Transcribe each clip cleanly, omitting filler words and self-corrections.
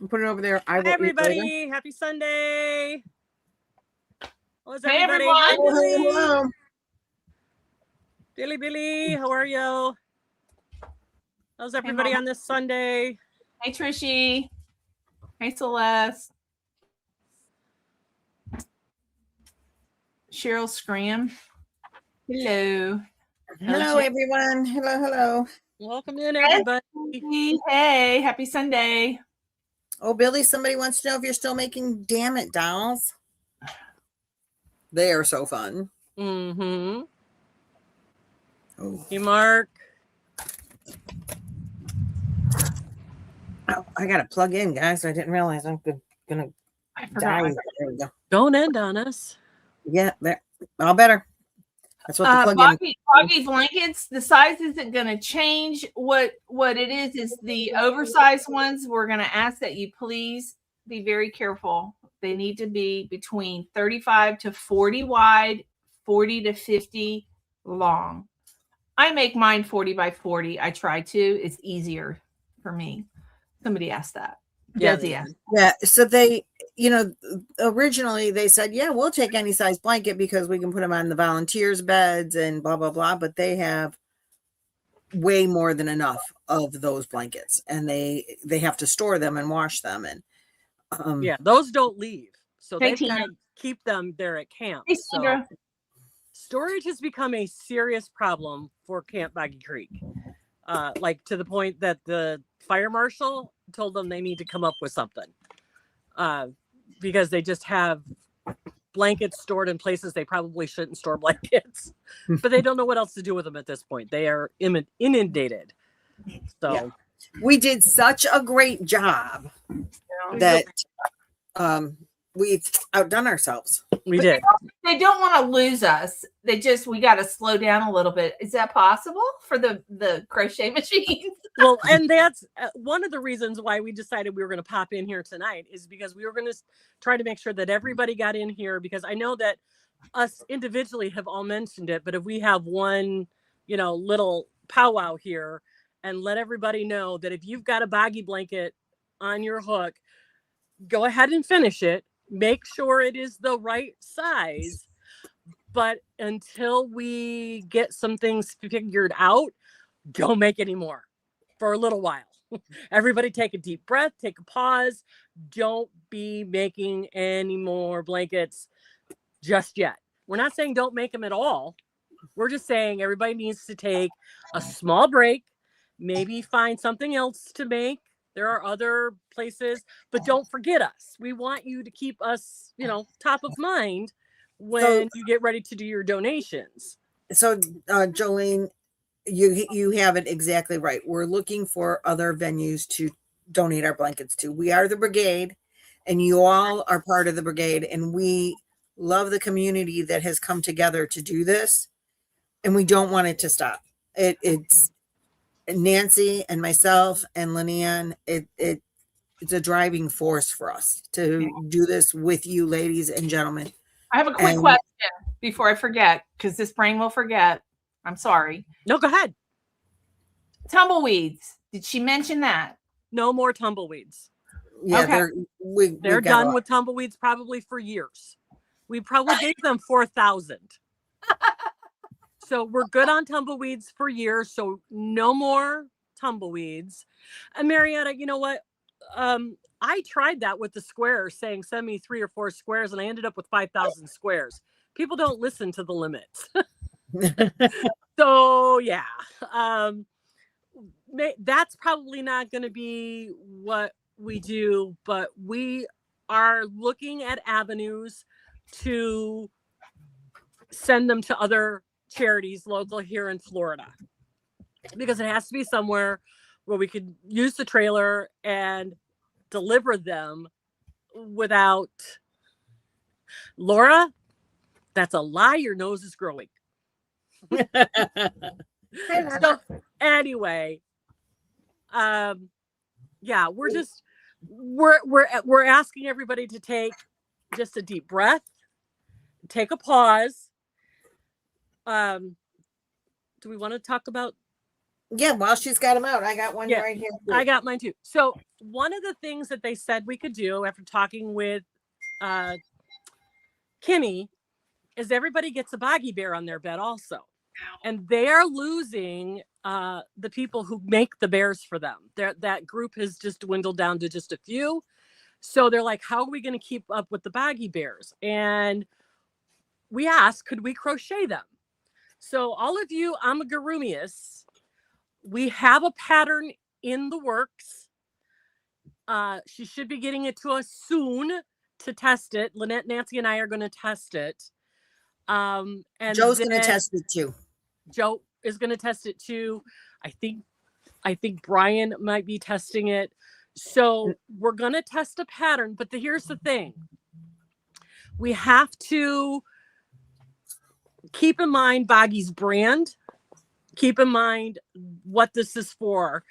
Put it over there. Hi, everybody. Happy Sunday. How's everybody? Hey, everyone. Hi, Billy. Hello. Billy, how are you? How's everybody on this Sunday? Hey, Trishy. Hey, Celeste. Cheryl Scram. Hello. Hello, everyone. Hello. Welcome in, everybody. Hey, happy Sunday. Oh, Billy, somebody wants to know if you're still making Damn It dolls. They are so fun. Mm-hmm. Oh. Hey, Mark. Oh, I got to plug in, guys. I didn't realize I'm going to die. There we go. Don't end on us. Yeah, there. All better. That's what the plug-in. Boggy blankets, the size isn't going to change. What it is the oversized ones. We're going to ask that you please be very careful. They need to be between 35 to 40 wide, 40 to 50 long. I make mine 40 by 40. I try to. It's easier for me. Somebody asked that. Yeah. So they, originally they said, yeah, we'll take any size blanket because we can put them on the volunteers' beds and blah, blah, blah. But they have way more than enough of those blankets, and they have to store them and wash them. And those don't leave. So they've got to keep them there at camp. Hey, so storage has become a serious problem for Camp Boggy Creek. Like to the point that the fire marshal told them they need to come up with something. Because they just have blankets stored in places they probably shouldn't store blankets, but they don't know what else to do with them at this point. They are inundated. So we did such a great job that we've outdone ourselves. We did. They don't want to lose us. We got to slow down a little bit. Is that possible for the crochet machines? Well, and that's one of the reasons why we decided we were going to pop in here tonight, is because we were going to try to make sure that everybody got in here, because I know that us individually have all mentioned it, but if we have one, little powwow here and let everybody know that if you've got a Boggy blanket on your hook, go ahead and finish it. Make sure it is the right size. But until we get some things figured out, don't make any more for a little while. Everybody take a deep breath, take a pause. Don't be making any more blankets just yet. We're not saying don't make them at all. We're just saying everybody needs to take a small break, maybe find something else to make. There are other places, but don't forget us. We want you to keep us, top of mind when you get ready to do your donations. So, Jolene, you have it exactly right. We're looking for other venues to donate our blankets to. We are the Brigade, and you all are part of the Brigade, and we love the community that has come together to do this, and we don't want it to stop. It's Nancy and myself and Lynette. It's a driving force for us to do this with you, ladies and gentlemen. I have a quick question before I forget, because this brain will forget. I'm sorry. No, go ahead. Tumbleweeds. Did she mention that? No more tumbleweeds. Yeah, okay. They're done with tumbleweeds probably for years. We probably gave them 4,000. So we're good on tumbleweeds for years. So no more tumbleweeds. And Marietta, you know what? I tried that with the squares, saying send me 3 or 4 squares, and I ended up with 5,000 squares. People don't listen to the limits. So yeah, that's probably not going to be what we do, but we are looking at avenues to send them to other charities local here in Florida, because it has to be somewhere where we could use the trailer and deliver them without. Laura, that's a lie. Your nose is growing. So anyway, we're asking everybody to take just a deep breath, take a pause. Do we want to talk about Yeah, while she's got them out, I got one Yeah, right here. I got mine too. So one of the things that they said we could do after talking with Kimmy is everybody gets a Boggy bear on their bed also. And they are losing the people who make the bears for them. That group has just dwindled down to just a few. So they're like, how are we going to keep up with the Boggy bears? And we asked, could we crochet them? So all of you amigurumiists, we have a pattern in the works. She should be getting it to us soon to test it. Lynette, Nancy, and I are going to test it. And Joe's going to test it too. Joe is going to test it too. I think Brian might be testing it. So we're going to test a pattern, but here's the thing. We have to keep in mind Boggy's brand. Keep in mind what this is for.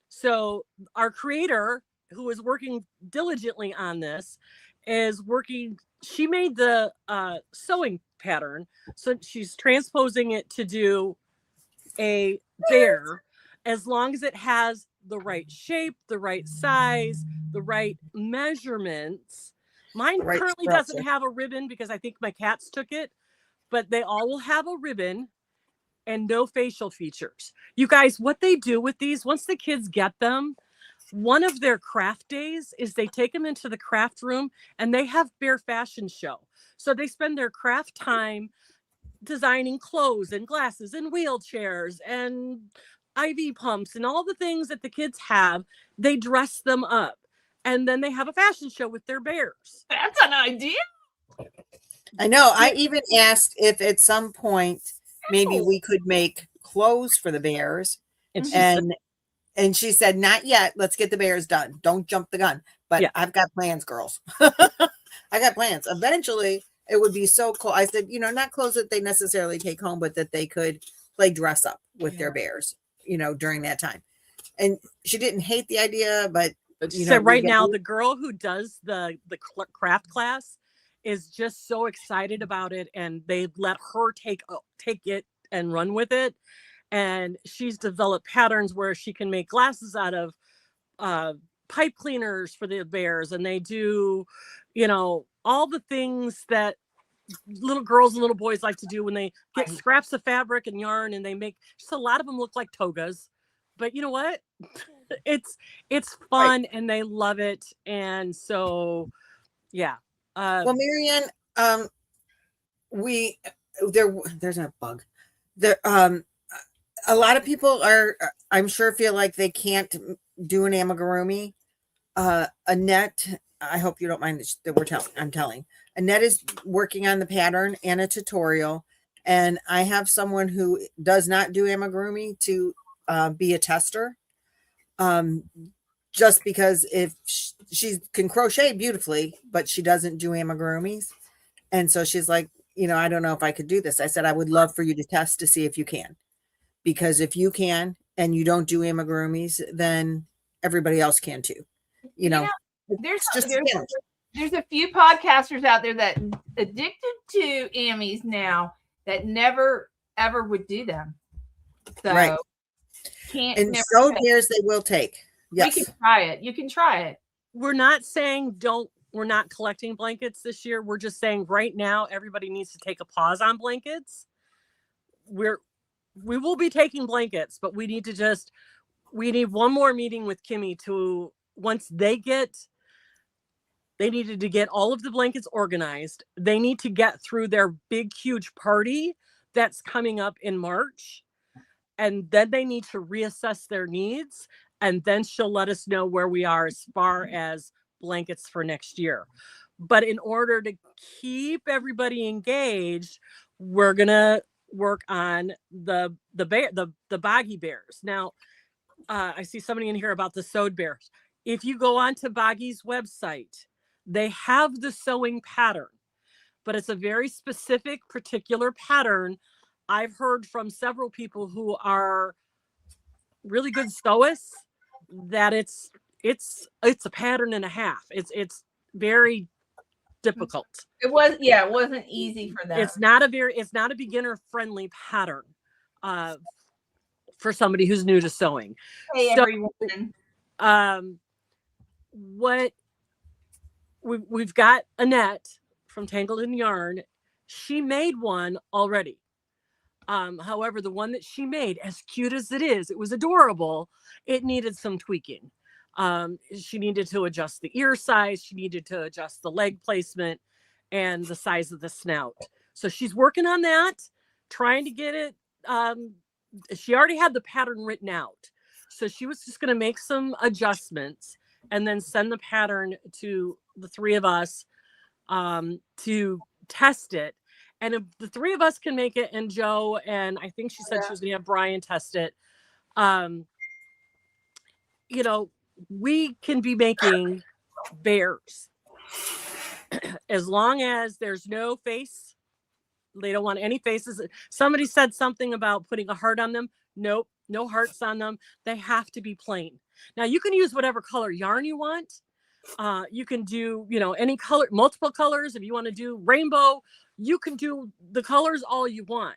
So our creator, who is working diligently on this, is working. She made the sewing pattern. So she's transposing it to do a bear, as long as it has the right shape, the right size, the right measurements. Mine currently doesn't have a ribbon because I think my cats took it, but they all will have a ribbon and no facial features. You guys, what they do with these, once the kids get them, one of their craft days is they take them into the craft room and they have bear fashion show. So they spend their craft time designing clothes and glasses and wheelchairs and IV pumps and all the things that the kids have. They dress them up and then they have a fashion show with their bears. That's an idea. I know. I even asked if at some point maybe we could make clothes for the bears. And she said, not yet. Let's get the bears done. Don't jump the gun. But yeah. I've got plans, girls. I got plans. Eventually, it would be so cool. I said, not clothes that they necessarily take home, but that they could play dress up with their bears, during that time. And she didn't hate the idea, but she said right now, the girl who does the craft class is just so excited about it, and they let her take it and run with it. And she's developed patterns where she can make glasses out of pipe cleaners for the bears, and they do, all the things that little girls and little boys like to do when they get scraps of fabric and yarn, and they make just a lot of them look like togas. But you know what? It's fun, and they love it. And so, yeah. Well, Marianne, there's a bug there. A lot of people I'm sure, feel like they can't do an amigurumi. Annette, I hope you don't mind that I'm telling. Annette is working on the pattern and a tutorial, and I have someone who does not do amigurumi to be a tester. Just because if she can crochet beautifully, but she doesn't do amigurumis. And so she's like, I don't know if I could do this. I said, I would love for you to test to see if you can. Because if you can and you don't do amigurumis, then everybody else can too. There's a few podcasters out there that addicted to ammies now that never ever would do them. So right. And so bears they will take. Yes. We can try it. You can try it. We're not saying we're not collecting blankets this year. We're just saying right now everybody needs to take a pause on blankets. We will be taking blankets, but we need one more meeting with Kimmy to, once they needed to get all of the blankets organized. They need to get through their big, huge party that's coming up in March. And then they need to reassess their needs. And then she'll let us know where we are as far as blankets for next year. But in order to keep everybody engaged, we're going to work on the Boggy bears. Now, I see somebody in here about the sewed bears. If you go on to Boggy's website, they have the sewing pattern, but it's a very specific, particular pattern. I've heard from several people who are really good sewists that it's a pattern and a half. It's very difficult. It wasn't easy for them. It's not a beginner friendly pattern for somebody who's new to sewing. Hey, So, everyone. What we've got Annette from Tangled in Yarn. She made one already. However, the one that she made, as cute as it is, it was adorable. It needed some tweaking. She needed to adjust the ear size. She needed to adjust the leg placement and the size of the snout. So she's working on that, trying to get it. She already had the pattern written out. So she was just going to make some adjustments and then send the pattern to the three of us to test it. And if the three of us can make it, and Joe, and I think she said she was going to have Brian test it, you know, we can be making bears as long as there's no face. They don't want any faces. Somebody said something about putting a heart on them. Nope, no hearts on them. They have to be plain. Now you can use whatever color yarn you want. You can do, you know, any color, multiple colors. If you want to do rainbow, you can do the colors all you want.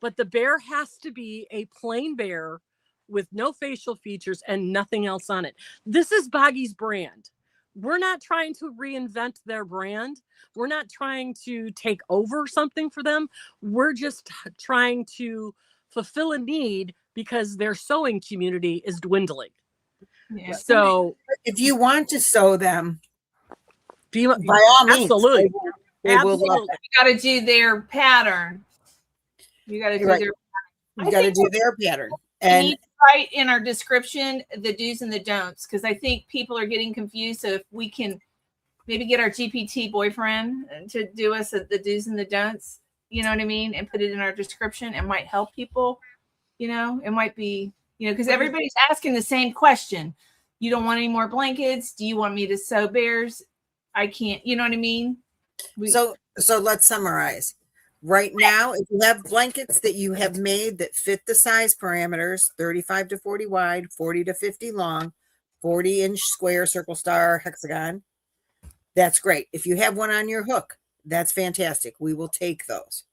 But the bear has to be a plain bear with no facial features and nothing else on it. This is Boggy's brand. We're not trying to reinvent their brand. We're not trying to take over something for them. We're just trying to fulfill a need because their sewing community is dwindling. Yeah. So if you want to sew them, by all means, absolutely. they will love it. You got to do their pattern. You got to do Right. their. You got to do their pattern. We And need to write in our description the do's and the don'ts, because I think people are getting confused. So if we can maybe get our GPT boyfriend to do us the do's and the don'ts, you know what I mean, and put it in our description, it might help people. You know, it might be, you know, because everybody's asking the same question. You don't want any more blankets? Do you want me to sew bears? I can't, you know what I mean? so let's summarize. Right now, if you have blankets that you have made that fit the size parameters, 35 to 40 wide, 40 to 50 long, 40-inch square, circle, star, hexagon, that's great. If you have one on your hook, that's fantastic. We will take those.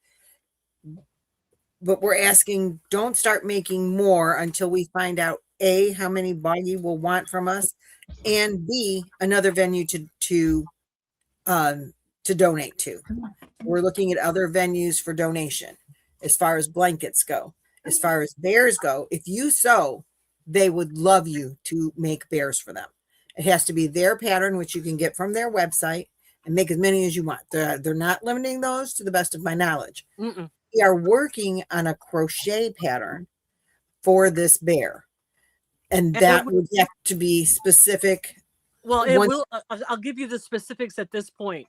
But we're asking, don't start making more until we find out A, how many Boggy will want from us, and B, another venue to donate to. We're looking at other venues for donation as far as blankets go. As far as bears go, if you sew, they would love you to make bears for them. It has to be their pattern, which you can get from their website, and make as many as you want. They're not limiting those, to the best of my knowledge. Mm-mm. We are working on a crochet pattern for this bear, and that would have to be specific. Well, it will. I'll give you the specifics at this point.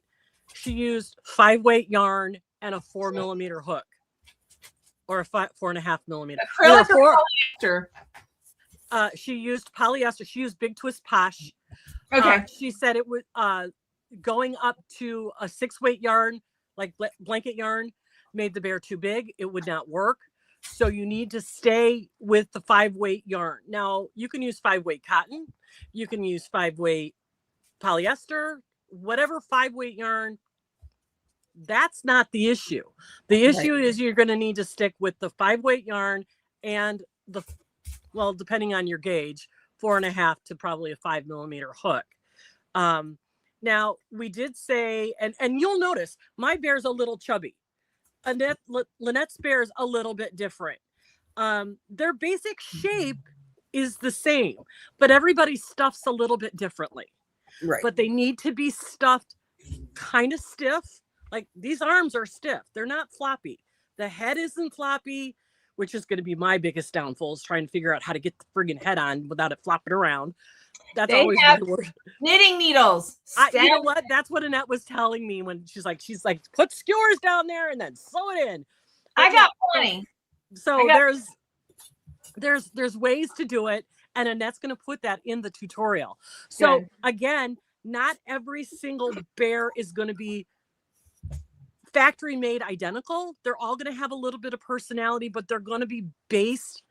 She used 5-weight yarn and a 4mm hook, or a 4.5 millimeter. Acrylic or polyester? She used polyester. She used Big Twist Posh. Okay. She said it would going up to a 6-weight yarn, like blanket yarn, made the bear too big. It would not work. So you need to stay with the 5-weight yarn. Now you can use 5-weight cotton. You can use 5-weight polyester, whatever 5-weight yarn. That's not the issue. The issue is you're going to need to stick with the 5-weight yarn and the, well, depending on your gauge, 4.5 to probably a 5mm hook. Now we did say, and you'll notice my bear's a little chubby. Lynette's bear is a little bit different. Their basic shape is the same, but everybody stuffs a little bit differently. Right. But they need to be stuffed kind of stiff. Like these arms are stiff. They're not floppy. The head isn't floppy, which is going to be my biggest downfall, is trying to figure out how to get the friggin' head on without it flopping around. That's always my word. Knitting needles. You know what? That's what Annette was telling me when she's like, put skewers down there and then sew it in. But I got plenty. So there's ways to do it, and Annette's going to put that in the tutorial. So again, not every single bear is going to be factory made identical. They're all going to have a little bit of personality, but they're going to be based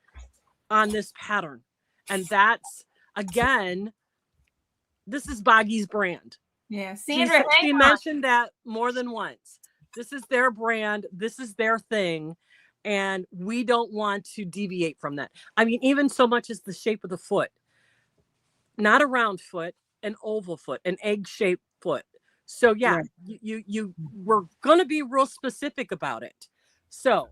on this pattern. And that's, again, this is Boggy's brand. Yeah, Sandra, she mentioned that more than once. This is their brand. This is their thing. And we don't want to deviate from that. I mean, even so much as the shape of the foot, not a round foot, an oval foot, an egg-shaped foot. So yeah, Right. you we're going to be real specific about it. So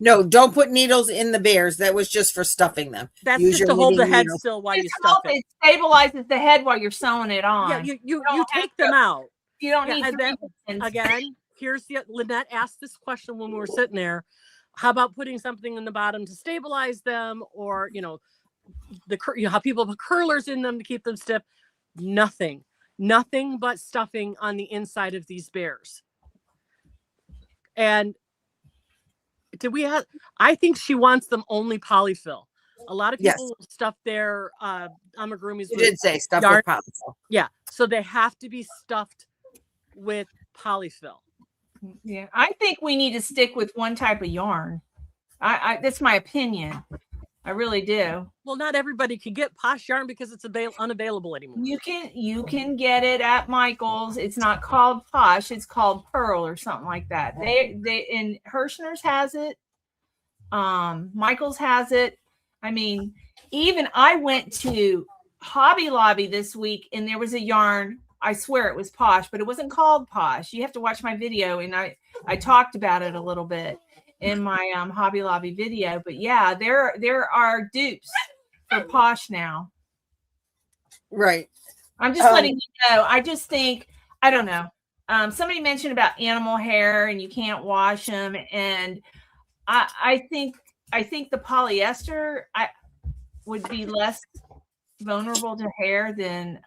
No, don't put needles in the bears. That was just for stuffing them. that's Use just your to hold the knitting head needle. still while you It's stuff help- it. It stabilizes the head while you're sewing it on. Yeah, you don't take have them to- out. You don't Yeah, need and then, pins. again, here's the Lynette asked this question when we were sitting there. How about putting something in the bottom to stabilize them, or how people put curlers in them to keep them stiff? Nothing but stuffing on the inside of these bears. And I think she wants them only polyfill. A lot of people will stuff their amigurumis. You did say stuff yarn. with polyfill. Yeah, so they have to be stuffed with polyfill. Yeah, I think we need to stick with one type of yarn. I that's my opinion. I really do. Well, not everybody can get Posh yarn because it's unavailable anymore. You can get it at Michael's. It's not called Posh. It's called Pearl or something like that. They and Hirschner's has it. Michael's has it. I mean, even I went to Hobby Lobby this week and there was a yarn. I swear it was Posh, but it wasn't called Posh. You have to watch my video, and I talked about it a little bit in my Hobby Lobby video. But yeah, there are dupes for Posh now. Right. I'm just letting you know. I just think, I don't know. Somebody mentioned about animal hair and you can't wash them, and I think the polyester would be less vulnerable to hair than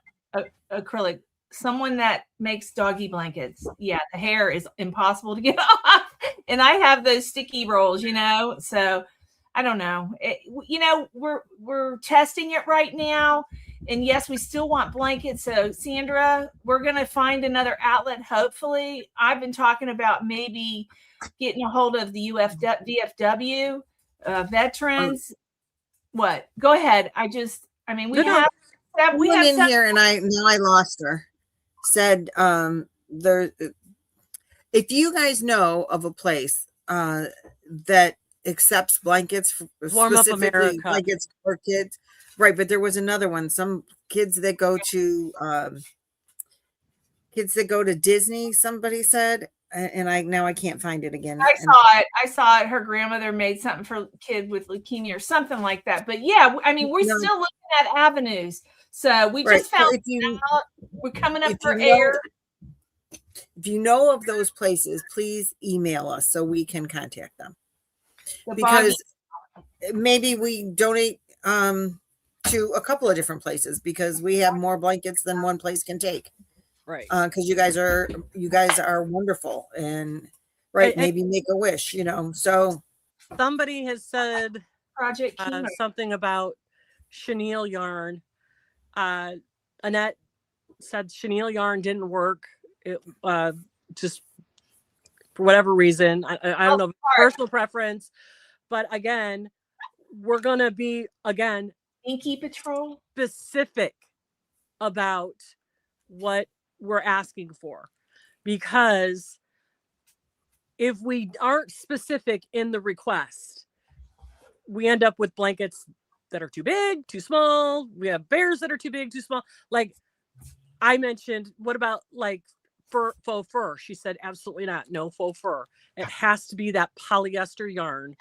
acrylic. Someone that makes doggy blankets, yeah, the hair is impossible to get off, and I have those sticky rolls, so I don't know. We're testing it right now, and yes, we still want blankets. So Sandra, we're gonna find another outlet. Hopefully, I've been talking about maybe getting a hold of the VFW veterans. What? Go ahead. We have in here, and I lost her. Said there. If you guys know of a place that accepts blankets, Warm Up specifically America. blankets for kids, right? But there was another one. Some kids that go to Disney. Somebody said, and I can't find it again. I saw it. Her grandmother made something for a kid with leukemia or something like that. But yeah, we're still looking at avenues. So we just found out we're coming up for air. If you know of those places, please email us so we can contact them. Because maybe we donate to a couple of different places, because we have more blankets than one place can take. Right. Because you guys are wonderful, and maybe make a wish, so somebody has said Project something about chenille yarn. Annette said chenille yarn didn't work. It just for whatever reason. I don't know, personal preference. But again, we're gonna be Inky Patrol specific about what we're asking for, because if we aren't specific in the request, we end up with blankets that are too big, too small. We have bears that are too big, too small. Like I mentioned, what about like faux fur? She said, absolutely not. No faux fur. It has to be that polyester yarn.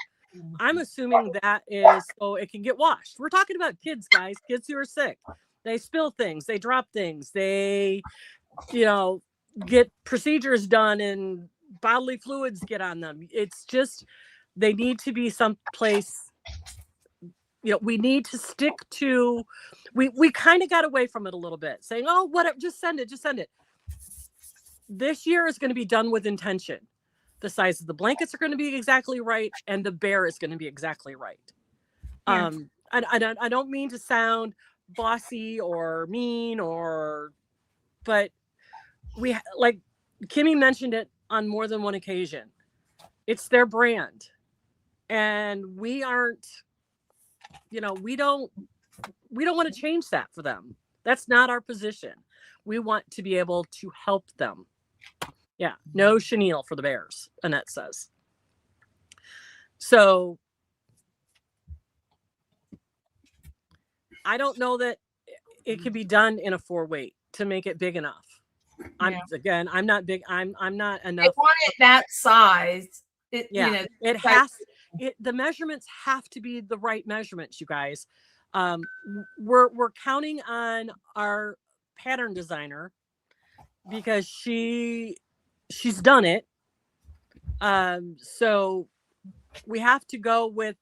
I'm assuming that is so it can get washed. We're talking about kids, guys, kids who are sick. They spill things, they drop things, they, get procedures done and bodily fluids get on them. It's just, they need to be someplace, we need to stick to, we kind of got away from it a little bit, saying, oh, whatever, just send it. This year is going to be done with intention. The size of the blankets are going to be exactly right, and the bear is going to be exactly right. Yeah. I don't mean to sound bossy or mean, but we, like Kimmy mentioned it on more than one occasion. It's their brand, and we aren't, we don't want to change that for them. That's not our position. We want to be able to help them. Yeah, no chenille for the bears, Annette says. So I don't know that it can be done in a 4-weight to make it big enough. I'm not big. I'm not enough. They want it that size. It has. The measurements have to be the right measurements, you guys. We're counting on our pattern designer because she's done it. So we have to go with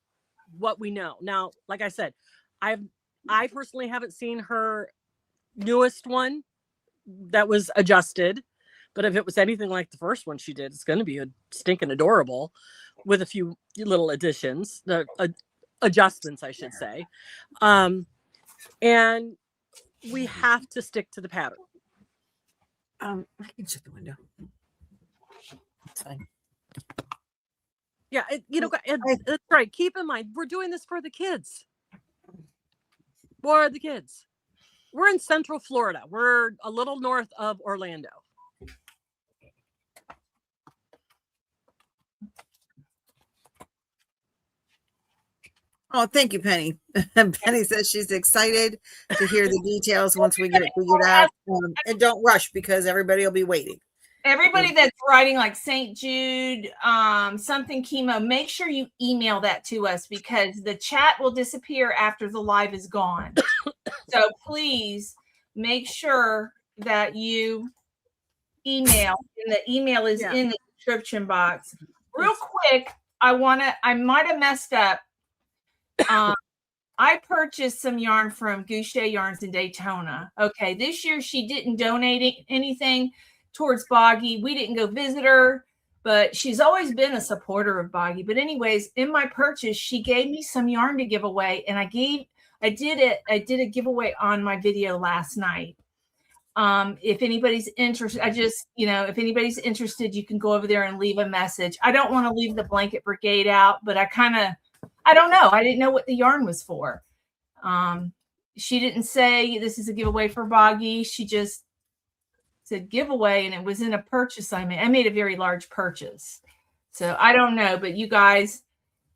what we know. Now, like I said, I personally haven't seen her newest one that was adjusted, but if it was anything like the first one she did, it's going to be a stinking adorable with a few little additions, adjustments, I should say. And we have to stick to the pattern. I can shut the window. It's fine. Yeah, that's right. Keep in mind, we're doing this for the kids. For the kids. We're in Central Florida. We're a little north of Orlando. Oh, thank you, Penny. Penny says she's excited to hear the details once we get it figured out. And don't rush because everybody will be waiting. Everybody that's writing like St. Jude, something chemo, make sure you email that to us because the chat will disappear after the live is gone. So please make sure that you email, and the email is in the description box. Real quick, I might have messed up. I purchased some yarn from Crochet Yarns in Daytona. Okay, this year she didn't donate anything towards Boggy. We didn't go visit her, but she's always been a supporter of Boggy. But anyways, in my purchase, she gave me some yarn to give away, and I did a giveaway on my video last night. If anybody's interested, if anybody's interested, you can go over there and leave a message. I don't want to leave the Blanket Brigade out, but I don't know. I didn't know what the yarn was for. She didn't say this is a giveaway for Boggy. She just said giveaway, and it was in a purchase I made. I made a very large purchase. So I don't know, but you guys,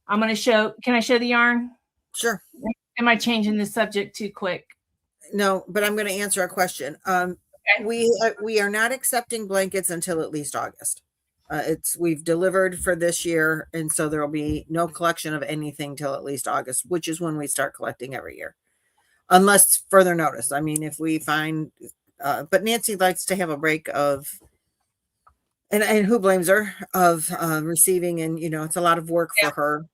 can I show the yarn? Sure. Am I changing the subject too quick? No, but I'm going to answer a question. Okay. We are not accepting blankets until at least August. We've delivered for this year, and so there will be no collection of anything till at least August, which is when we start collecting every year, unless further notice. I mean, if we find, but Nancy likes to have a break of, and who blames her, of receiving, and it's a lot of work for her.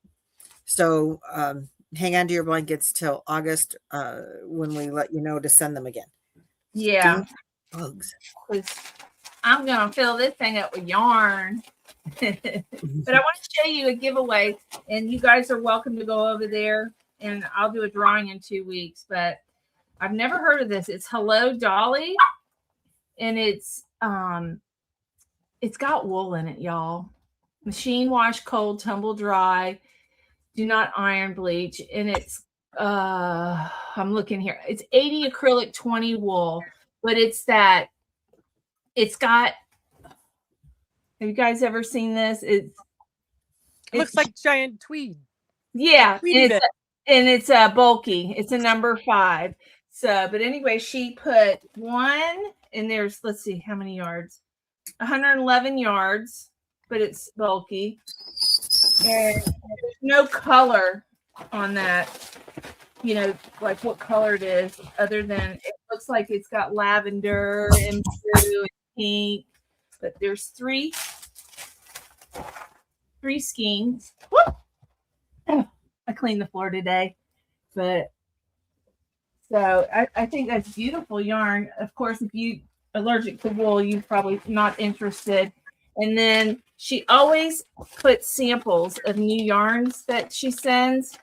So hang on to your blankets till August when we let you know to send them again. Yeah. Bugs. I'm going to fill this thing up with yarn. But I want to show you a giveaway, and you guys are welcome to go over there, and I'll do a drawing in 2 weeks. But I've never heard of this. It's Hello Dolly, and it's got wool in it, y'all. Machine wash, cold, tumble dry, do not iron, bleach, and it's I'm looking here. It's 80 acrylic, 20 wool, but it's got, have you guys ever seen this? It looks like giant tweed. Yeah. And it's bulky. It's a number 5. So, but anyway, she put one, and there's, let's see, how many yards? 111 yards, but it's bulky. And there's no color on that, like what color it is, other than it looks like it's got lavender and blue and pink, but there's three skeins. Oh, I cleaned the floor today, but so I think that's beautiful yarn. Of course, if you allergic to wool, you're probably not interested. And then she always puts samples of new yarns that she sends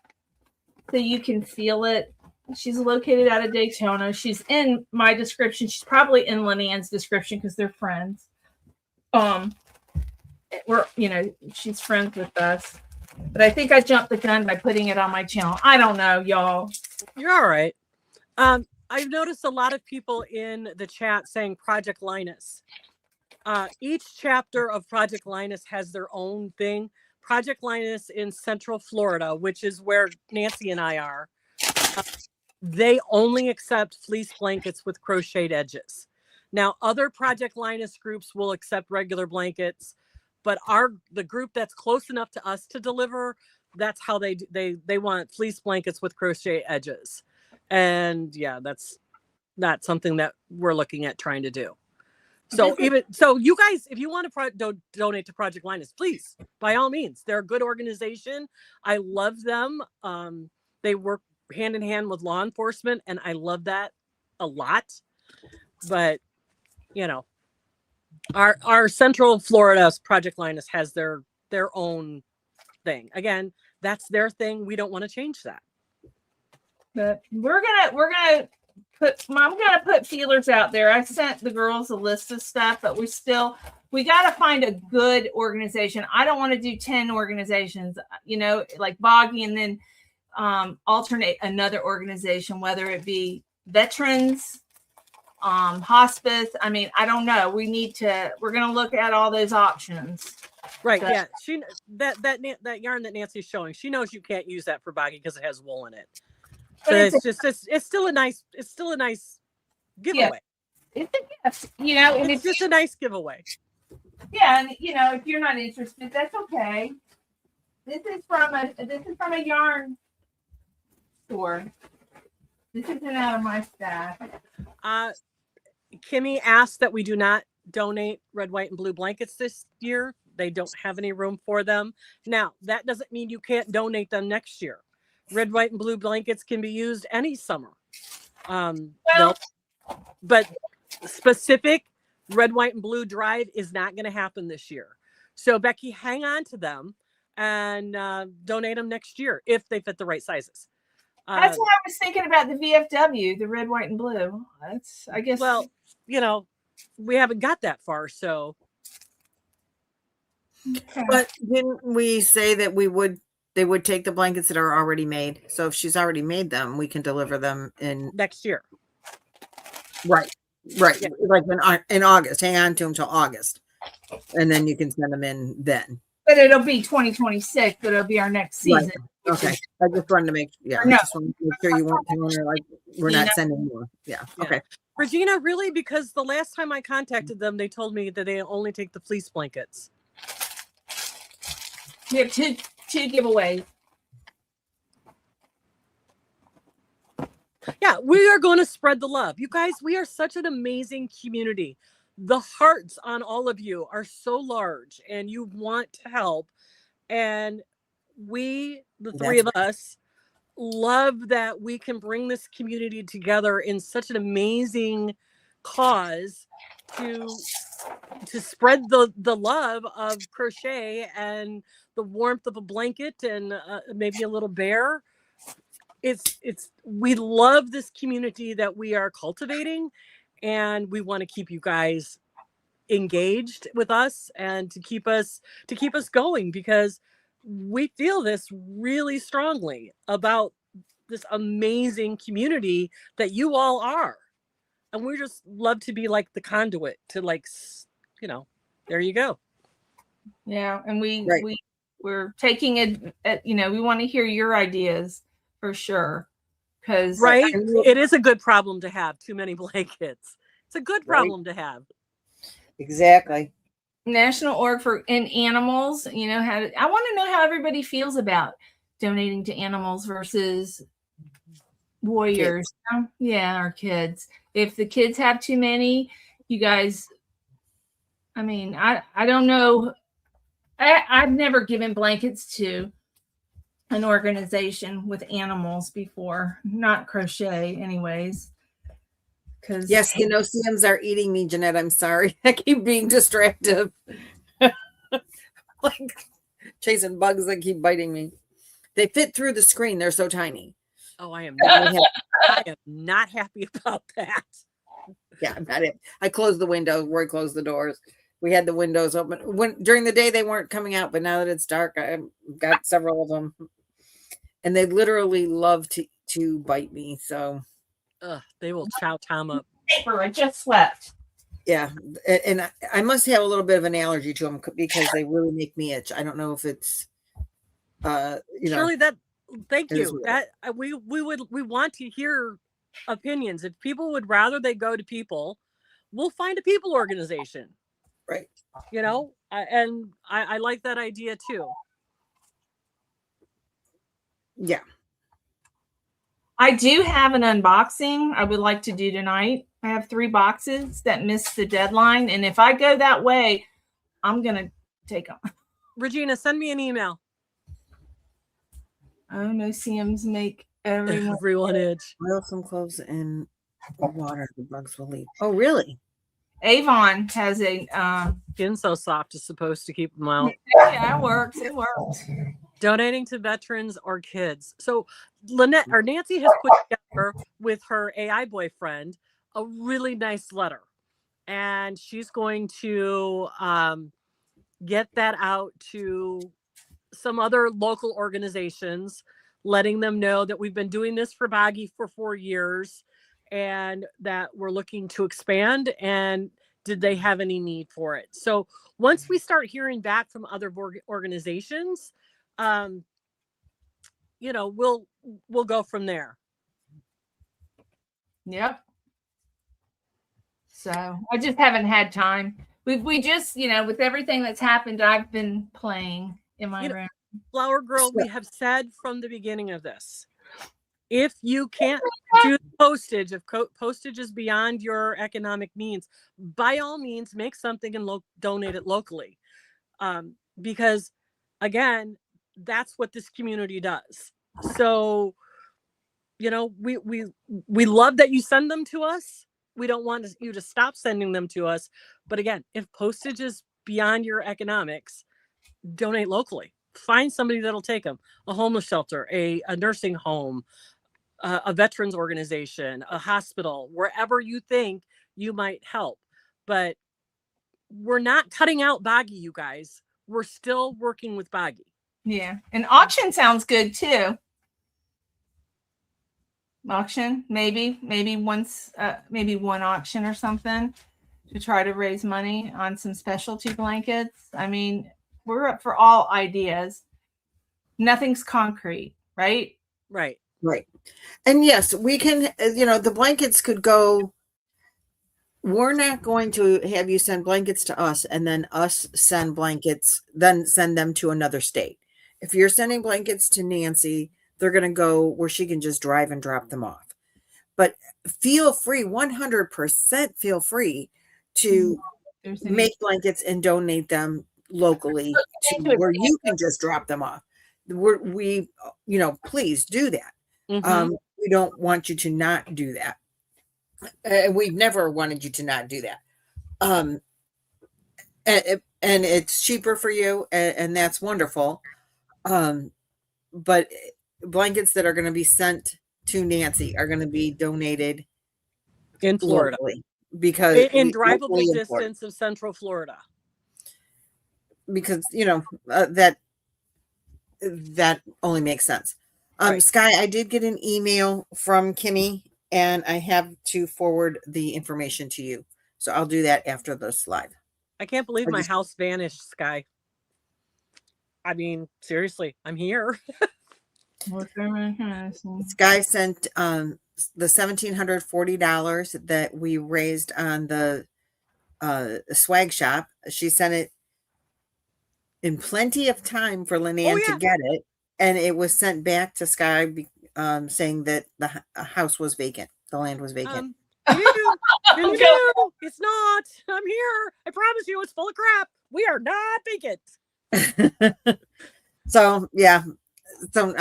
so you can feel it. She's located out of Daytona. She's in my description. She's probably in LYNETTE's description because they're friends. She's friends with us. But I think I jumped the gun by putting it on my channel. I don't know, y'all. You're all right. I've noticed a lot of people in the chat saying Project Linus. Each chapter of Project Linus has their own thing. Project Linus in Central Florida, which is where Nancy and I are, they only accept fleece blankets with crocheted edges. Now, other Project Linus groups will accept regular blankets, but the group that's close enough to us to deliver, that's how they want fleece blankets with crochet edges. And yeah, that's not something that we're looking at trying to do. So you guys, if you want to donate to Project Linus, please, by all means. They're a good organization. I love them. They work hand in hand with law enforcement, and I love that a lot. But you know, our Central Florida's Project Linus has their own thing. Again, that's their thing. We don't want to change that. But we're gonna I'm gonna put feelers out there. I sent the girls a list of stuff, but we got to find a good organization. I don't want to do 10 organizations, like Boggy, and then alternate another organization, whether it be veterans, hospice. I mean, I don't know. We're going to look at all those options. Right. Yeah. That yarn that Nancy's showing, she knows you can't use that for Boggy because it has wool in it. But it's still a nice giveaway. Yeah, it's a gift, and it's just a nice giveaway. Yeah. And if you're not interested, that's okay. This is from a yarn store. This isn't out of my stash. Kimmy asked that we do not donate red, white, and blue blankets this year. They don't have any room for them. Now, that doesn't mean you can't donate them next year. Red, white, and blue blankets can be used any summer. But specific red, white, and blue drive is not going to happen this year. So, Becky, hang on to them and donate them next year if they fit the right sizes. That's what I was thinking about the VFW, the red, white, and blue. That's, I guess. Well, we haven't got that far, so. Okay. But didn't we say that they would take the blankets that are already made? So if she's already made them, we can deliver them in next year. Right. Yeah. Like in August. Hang on to them till August, and then you can send them in then. But it'll be 2026. But it'll be our next season. Right. Okay. I just wanted to make sure you weren't telling her like we're not sending more. Yeah. Okay. Regina, really? Because the last time I contacted them, they told me that they only take the fleece blankets. We have two giveaways. Yeah, we are going to spread the love. You guys, we are such an amazing community. The hearts on all of you are so large and you want to help. And we, the three of us, love that we can bring this community together in such an amazing cause to spread the love of crochet and the warmth of a blanket and maybe a little bear. We love this community that we are cultivating, and we want to keep you guys engaged with us and to keep us going, because we feel this really strongly about this amazing community that you all are. And we just love to be like the conduit to there you go. Yeah. And we're taking it, we want to hear your ideas for sure. Because it is a good problem to have too many blankets. It's a good problem to have. Exactly. National Org for Animals. I want to know how everybody feels about donating to animals versus warriors. Yeah, our kids. If the kids have too many, you guys, I mean, I don't know. I've never given blankets to an organization with animals before, not crochet anyways. Yes, the no-see-ums are eating me, Jeanette. I'm sorry. I keep being distracted. Like chasing bugs that keep biting me. They fit through the screen. They're so tiny. Oh, I am not happy about that. Yeah, I'm not. I closed the windows. Roy closed the doors. We had the windows open. During the day they weren't coming out, but now that it's dark, I've got several of them, and they literally love to bite me. So, they will chow Tom up. Paper. I just slept. Yeah, and I must have a little bit of an allergy to them because they really make me itch. I don't know if it's Shirley, thank it is you. weird. That we want to hear opinions. If people would rather they go to people, we'll find a people organization. Right. I like that idea too. Yeah. I do have an unboxing I would like to do tonight. I have 3 boxes that missed the deadline. And if I go that way, I'm going to take them. Regina, send me an email. Oh, no CMs make everyone itch. Boil some cloves in water. The bugs will leave. Oh, really? Avon has a Skin So Soft is supposed to keep them out. yeah, it works. It works. Donating to veterans or kids. So Lynette or Nancy has put together with her AI boyfriend a really nice letter. And she's going to get that out to some other local organizations, letting them know that we've been doing this for Boggy for 4 years and that we're looking to expand, and did they have any need for it. So once we start hearing back from other organizations, we'll go from there. Yep. So I just haven't had time. We just, with everything that's happened, I've been playing in my room. Flower Girl, we have said from the beginning of this, if you can't do postage, if postage is beyond your economic means, by all means, make something and donate it locally. Because again, that's what this community does. So, we love that you send them to us. We don't want you to stop sending them to us. But again, if postage is beyond your economics, donate locally. Find somebody that'll take them. A homeless shelter, a nursing home, a veterans organization, a hospital, wherever you think you might help. But we're not cutting out Boggy, you guys. We're still working with Boggy. Yeah. And auction sounds good too. Auction, maybe once, maybe one auction or something to try to raise money on some specialty blankets. I mean, we're up for all ideas. Nothing's concrete, right? Right. And yes, we can, the blankets could go. We're not going to have you send blankets to us and then us send blankets, then send them to another state. If you're sending blankets to Nancy, they're going to go where she can just drive and drop them off. But feel free, 100% feel free to make blankets and donate them locally to where you can just drop them off. Please do that. Mm-hmm. We don't want you to not do that. We've never wanted you to not do that. And it's cheaper for you, and that's wonderful. But blankets that are going to be sent to Nancy are going to be donated in Florida locally, because in drivable distance of Central Florida. Because that only makes sense. Right. Sky, I did get an email from Kimmy, and I have to forward the information to you. So I'll do that after this live. I can't believe my house vanished, Sky. I mean, seriously, I'm here. Sky sent the $1,740 that we raised on the swag shop. She sent it in plenty of time for Lynette to get it, and it was sent back to Sky saying that the house was vacant. The land was vacant. It's not. I'm here. I promise you, it's full of crap. We are not vacant. So yeah. So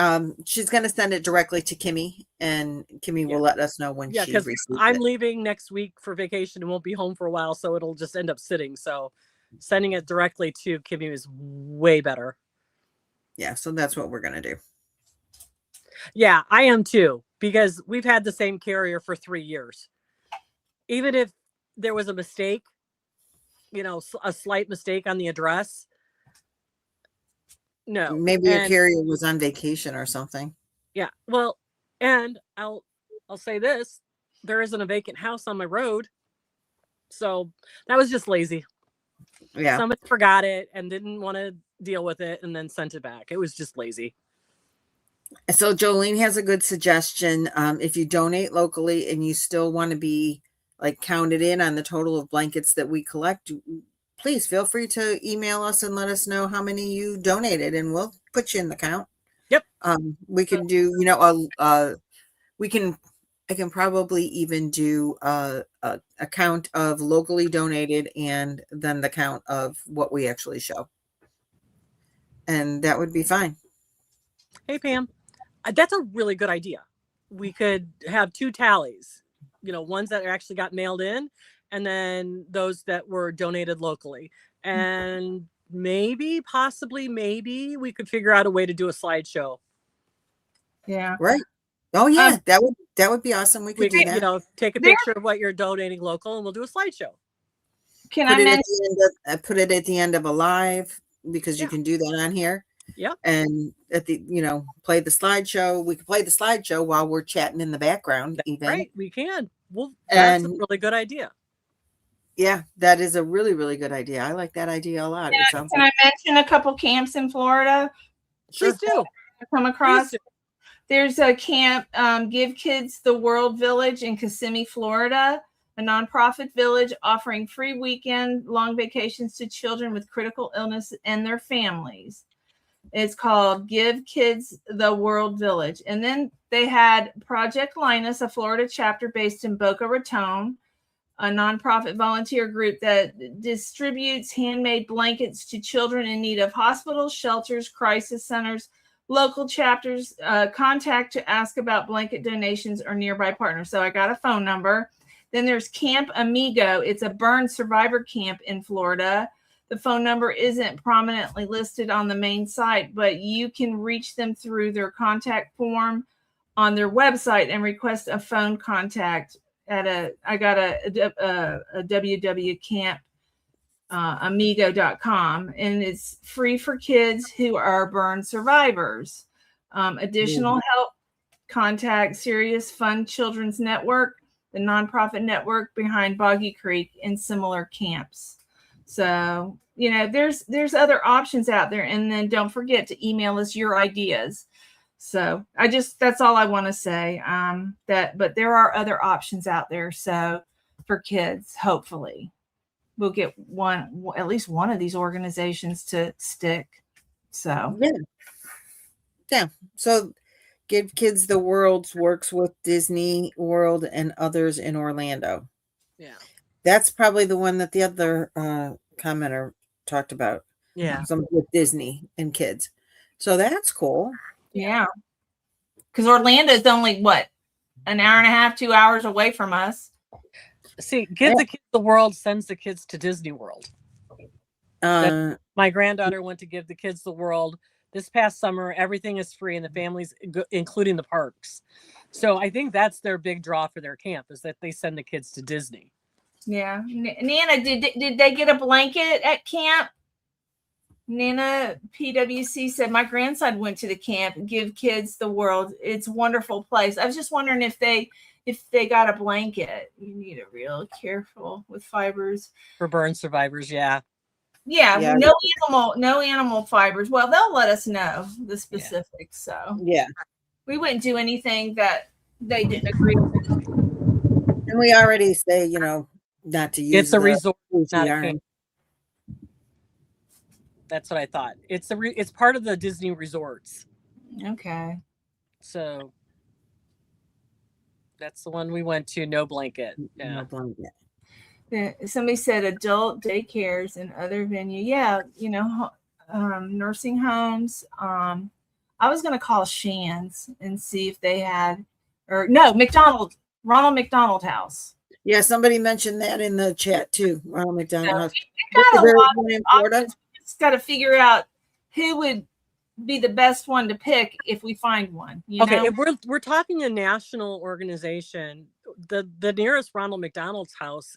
she's going to send it directly to Kimmy, and Kimmy will let us know when she receives it. I'm leaving next week for vacation and won't be home for a while, so it'll just end up sitting. So sending it directly to Kimmy is way better. Yeah, so that's what we're going to do. Yeah, I am too, because we've had the same carrier for 3 years. Even if there was a mistake, a slight mistake on the address. No, maybe your carrier was on vacation or something. Yeah, well, and I'll say this: there isn't a vacant house on my road, so that was just lazy. Yeah, somebody forgot it and didn't want to deal with it and then sent it back. It was just lazy. So Jolene has a good suggestion. If you donate locally and you still want to be like counted in on the total of blankets that we collect, please feel free to email us and let us know how many you donated, and we'll put you in the count. Yep. We can do, I can probably even do a count of locally donated and then the count of what we actually show. And that would be fine. Hey, Pam, that's a really good idea. We could have 2 tallies, ones that actually got mailed in and then those that were donated locally. And maybe we could figure out a way to do a slideshow. Yeah. Right. Oh yeah, that would be awesome. We could do that. Take a picture of what you're donating local, and we'll do a slideshow. Can I put it at the end of a live, because you can do that on here. Yeah. And at the play the slideshow. We can play the slideshow while we're chatting in the background. Even right, we can. Well, that's a really good idea. Yeah, that is a really, really good idea. I like that idea a lot. Can I mention a couple camps in Florida? Please do. Come across. There's a camp, Give Kids the World Village in Kissimmee, Florida, a nonprofit village offering free weekend long vacations to children with critical illness and their families. It's called Give Kids the World Village. And then they had Project Linus, a Florida chapter based in Boca Raton, a nonprofit volunteer group that distributes handmade blankets to children in need of hospitals, shelters, crisis centers, local chapters. Contact to ask about blanket donations or nearby partners. So I got a phone number. Then there's Camp Amigo. It's a burn survivor camp in Florida. The phone number isn't prominently listed on the main site, but you can reach them through their contact form on their website and request a phone contact at I got a www.camp.amigo.com, and it's free for kids who are burn survivors. Additional help, contact Serious Fun Children's Network, the nonprofit network behind Boggy Creek, and similar camps. So, there's other options out there. And then don't forget to email us your ideas. So that's all I want to say. But there are other options out there. So for kids, hopefully we'll get at least one of these organizations to stick. So yeah. So Give Kids the World works with Disney World and others in Orlando. Yeah. That's probably the one that the other commenter talked about. Yeah. Some with Disney and kids. So that's cool. Yeah. Because Orlando is only an hour and a half, 2 hours away from us. See, Give the Kids the World sends the kids to Disney World. My granddaughter went to Give the Kids the World this past summer. Everything is free, and the families, including the parks. So I think that's their big draw for their camp, is that they send the kids to Disney. Yeah. Nana, did they get a blanket at camp? Nana PWC said, my grandson went to the camp, Give Kids the World. It's a wonderful place. I was just wondering if they got a blanket. You need to be real careful with fibers. For burn survivors, yeah. Yeah, no animal fibers. Well, they'll let us know the specifics. So yeah, we wouldn't do anything that they didn't agree with. And we already say, not to use. It's a resort, not yarn. a camp. That's what I thought. It's part of the Disney resorts. Okay. So that's the one we went to. No blanket. Yeah. No blanket. Somebody said adult daycares and other venue. Yeah, nursing homes. I was going to call Shands and see if they had, Ronald McDonald House. Yeah, somebody mentioned that in the chat too. Ronald McDonald House. Got a lot in Florida. Just got to figure out who would be the best one to pick if we find one. Okay, if we're talking a national organization, the nearest Ronald McDonald's House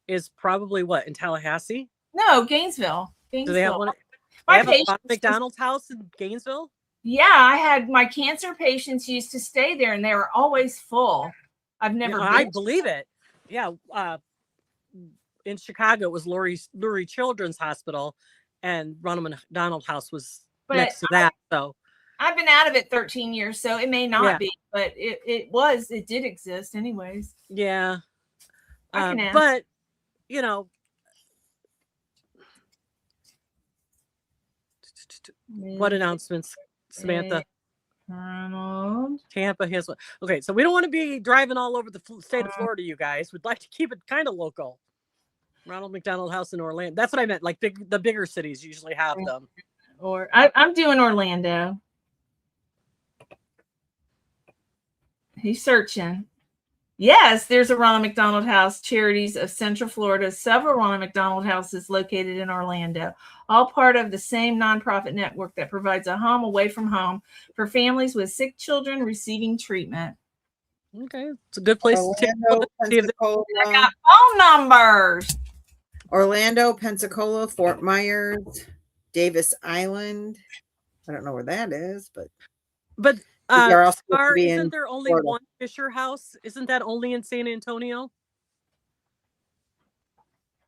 is probably in Tallahassee? No, Gainesville. Do they have one? They have a Ronald McDonald's House in Gainesville? Yeah, I had my cancer patients used to stay there, and they were always full. I've never been. I believe it. Yeah. In Chicago, it was Lurie Children's Hospital, and Ronald McDonald House was But next to that. So I've been out of it 13 years, so it may not Yeah. be, but it did exist anyways. yeah. I can ask. But you know, what announcements, Samantha? Ronald. Tampa has one. Okay, so we don't want to be driving all over the state of Florida, you guys. We'd like to keep it kind of local. Ronald McDonald House in Orlando. That's what I meant. Like the bigger cities usually have them. Or I'm doing Orlando. He's searching. Yes, there's a Ronald McDonald House, Charities of Central Florida, several Ronald McDonald Houses located in Orlando, all part of the same nonprofit network that provides a home away from home for families with sick children receiving treatment. Okay, it's a good place Orlando, Pensacola, I got phone numbers. Orlando, Pensacola, Fort Myers, Davis Island. I don't know where that is, but they're also Star, be in isn't there only Florida. one Fisher House? Isn't that only in San Antonio?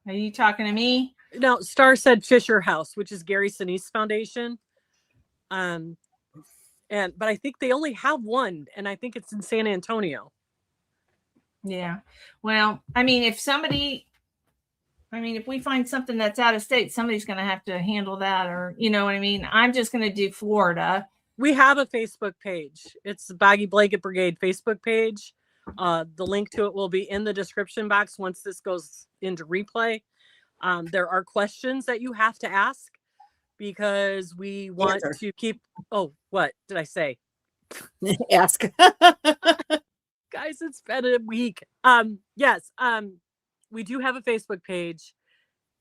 Are you talking to me? No, Star said Fisher House, which is Gary Sinise Foundation. But I think they only have one, and I think it's in San Antonio. Yeah. Well, I mean, if we find something that's out of state, somebody's going to have to handle that, or you know what I mean? I'm just going to do Florida. We have a Facebook page. It's the Boggy Blanket Brigade Facebook page. The link to it will be in the description box once this goes into replay. There are questions that you have to ask because we want to keep. Oh, what did I say? Ask. Guys, it's been a week. Yes. We do have a Facebook page.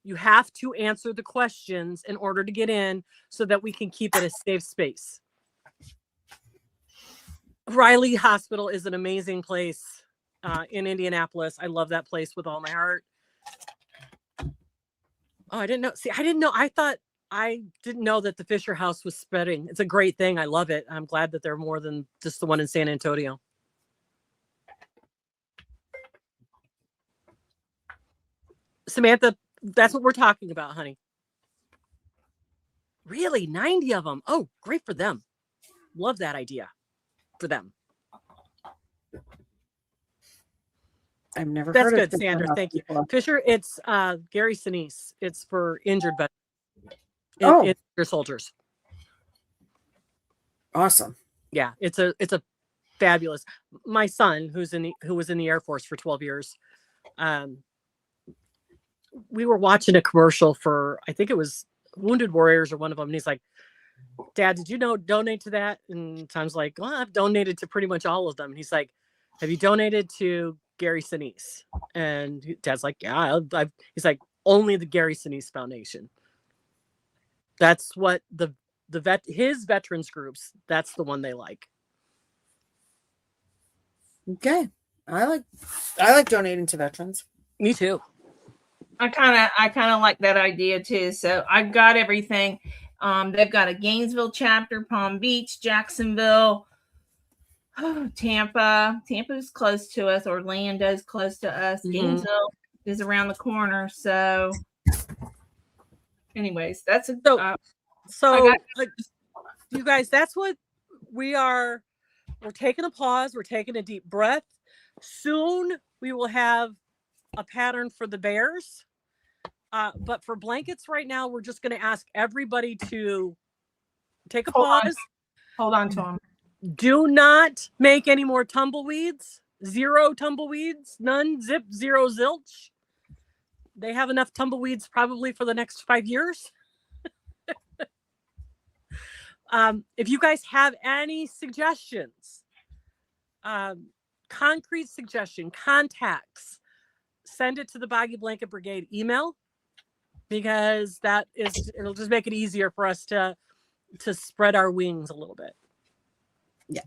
You have to answer the questions in order to get in so that we can keep it a safe space. Riley Hospital is an amazing place in Indianapolis. I love that place with all my heart. Oh, I didn't know. See, I didn't know. I didn't know that the Fisher House was spreading. It's a great thing. I love it. I'm glad that there are more than just the one in San Antonio. Samantha, that's what we're talking about, honey. Really? 90 of them. Oh, great for them. Love that idea for them. I've never That's heard of good, Sandra. Thank you. before. Fisher, it's Gary Sinise. It's for injured veterans. Injured soldiers. Awesome. Yeah, it's a fabulous. My son, who was in the Air Force for 12 years, we were watching a commercial for, I think it was Wounded Warriors or one of them, and he's like, "Dad, did you donate to that?" And Tom's like, "Well, I've donated to pretty much all of them." And he's like, "Have you donated to Gary Sinise?" And Dad's like, "Yeah." He's like, "Only the Gary Sinise Foundation." That's what his veterans groups. That's the one they like. Okay, I like donating to veterans. Me too. I kind of like that idea too. So I've got everything. They've got a Gainesville chapter, Palm Beach, Jacksonville, Tampa. Tampa's close to us. Orlando's close to us. Mm-hmm. Gainesville is around the corner. So, anyways, that's a so you guys. That's what we are. We're taking a pause. We're taking a deep breath. Soon we will have a pattern for the bears. But for blankets right now, we're just going to ask everybody to take a pause. Hold on to them. Do not make any more tumbleweeds. 0 tumbleweeds. None. Zip. 0 zilch. They have enough tumbleweeds probably for the next 5 years. If you guys have any suggestions, concrete suggestion, contacts, send it to the Boggy Blanket Brigade email, because it'll just make it easier for us to spread our wings a little bit. Yeah.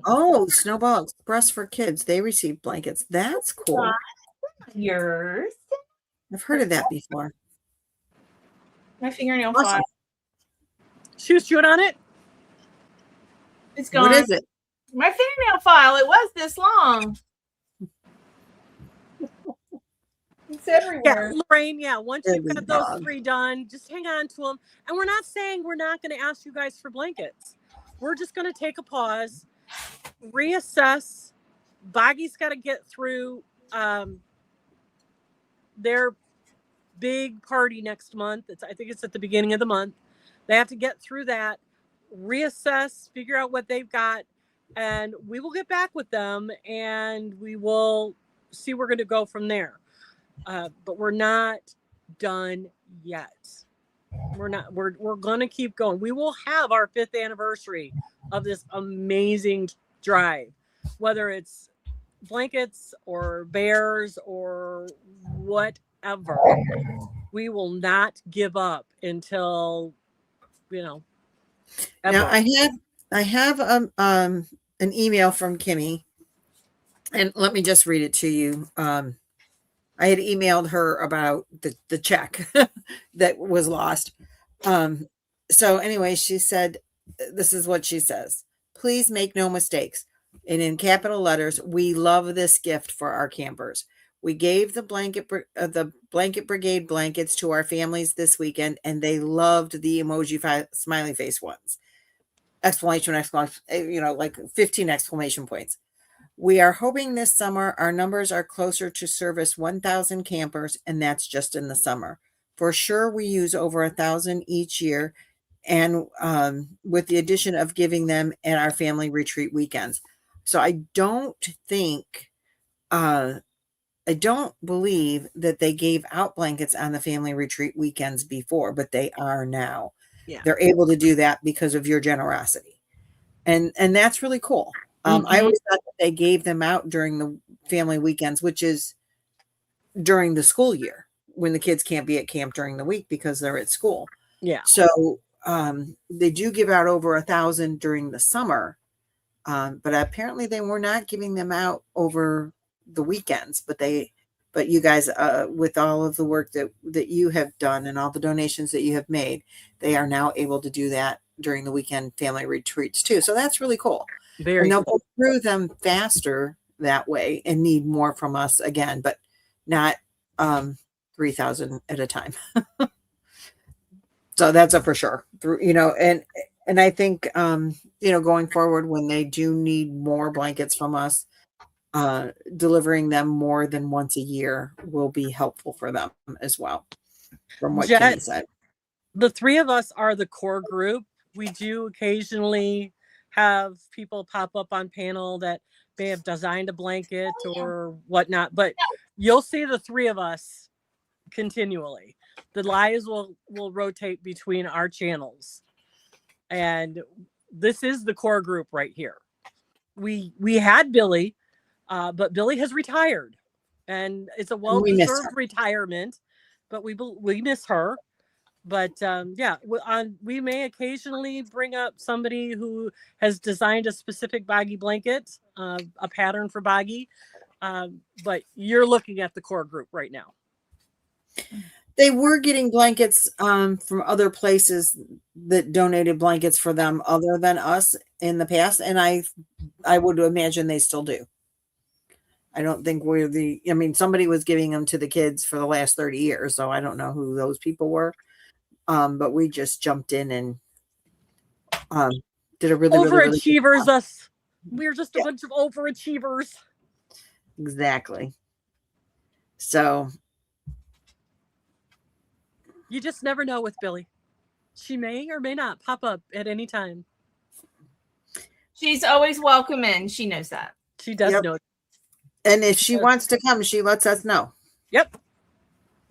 Oh, Snowball Express for Kids. They receive blankets. That's cool. Yours. I've heard of that before. My fingernail file. Shoot on it. It's gone. What is it? My fingernail file. It was this long. everywhere. Yeah, Lorraine, yeah, once you've Every got those dog. 3 done, just hang on to them. And we're not saying we're not going to ask you guys for blankets. We're just going to take a pause, reassess. Boggy's got to get through their big party next month. I think it's at the beginning of the month. They have to get through that, reassess, figure out what they've got, and we will get back with them and we will see where we're going to go from there. But we're not done yet. We're going to keep going. We will have our 5th anniversary of this amazing drive, whether it's blankets or bears or whatever. We will not give up until, ever. Now I have an email from Kimmy, and let me just read it to you. I had emailed her about the check that was lost. So anyway, she said, this is what she says: please make no mistakes. And in capital letters, we love this gift for our campers. We gave the blanket brigade blankets to our families this weekend, and they loved the emoji smiley face ones. Exclamation, like 15 exclamation points. We are hoping this summer our numbers are closer to service 1,000 campers, and that's just in the summer. For sure, we use over 1,000 each year, and with the addition of giving them at our family retreat weekends. So I don't believe that they gave out blankets on the family retreat weekends before, but they are now. Yeah. They're able to do that because of your generosity. And that's really cool. I always thought that they gave them out during the family weekends, which is during the school year when the kids can't be at camp during the week because they're at school. Yeah. So they do give out over 1,000 during the summer, but apparently they were not giving them out over the weekends. But you guys, with all of the work that you have done and all the donations that you have made, they are now able to do that during the weekend family retreats too. So that's really cool. Very and they'll cool. go through them faster that way and need more from us again, but not 3,000 at a time. So that's a for sure. And I think going forward, when they do need more blankets from us, delivering them more than once a year will be helpful for them as well. From what Kimmy said, the 3 of us are the core group. We do occasionally have people pop up on panel that may have designed a blanket or whatnot, but you'll see the 3 of us continually. The lives will rotate between our channels, and this is the core group right here. We had Billy, but Billy has retired, and it's a well-deserved retirement, but we miss her. But we may occasionally bring up somebody who has designed a specific Boggy blanket, a pattern for Boggy. But you're looking at the core group right now. They were getting blankets from other places that donated blankets for them other than us in the past. And I would imagine they still do. I don't think somebody was giving them to the kids for the last 30 years. So I don't know who those people were. But we just jumped in and did a really, overachievers. Really, really us. We're just a bunch of overachievers. Exactly. So you just never know with Billy. She may or may not pop up at any time. She's always welcome in. She knows that. She does know. And if she wants to come, she lets us know. Yep.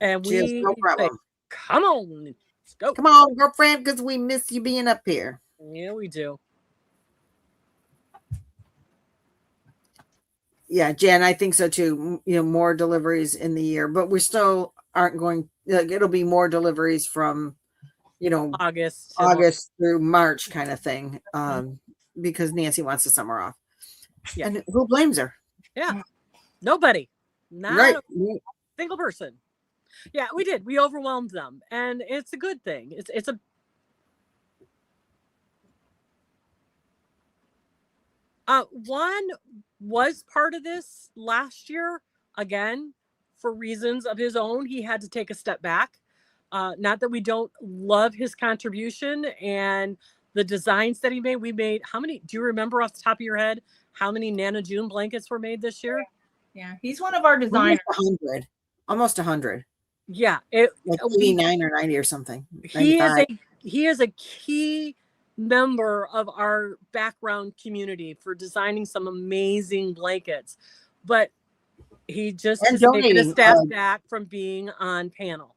And she has no problem. Say, come on. Let's go. Come on, girlfriend, because we miss you being up here. Yeah, we do. Yeah, Jen, I think so too. More deliveries in the year, but we still aren't going. It'll be more deliveries from, August through March kind of thing, because Nancy wants the summer off. Yeah. And who blames her? Yeah, nobody. Not a single person. Yeah, we did. We overwhelmed them, and it's a good thing. It's a. One was part of this last year. Again, for reasons of his own, he had to take a step back. Not that we don't love his contribution and the designs that he made. We made, how many, do you remember off the top of your head, how many Nana June blankets were made this year? Yeah, he's one of our designers. Almost 100. Yeah. Like 89 or 90 or something. He is a key member of our background community for designing some amazing blankets. But he just has taken a step back from being on panel.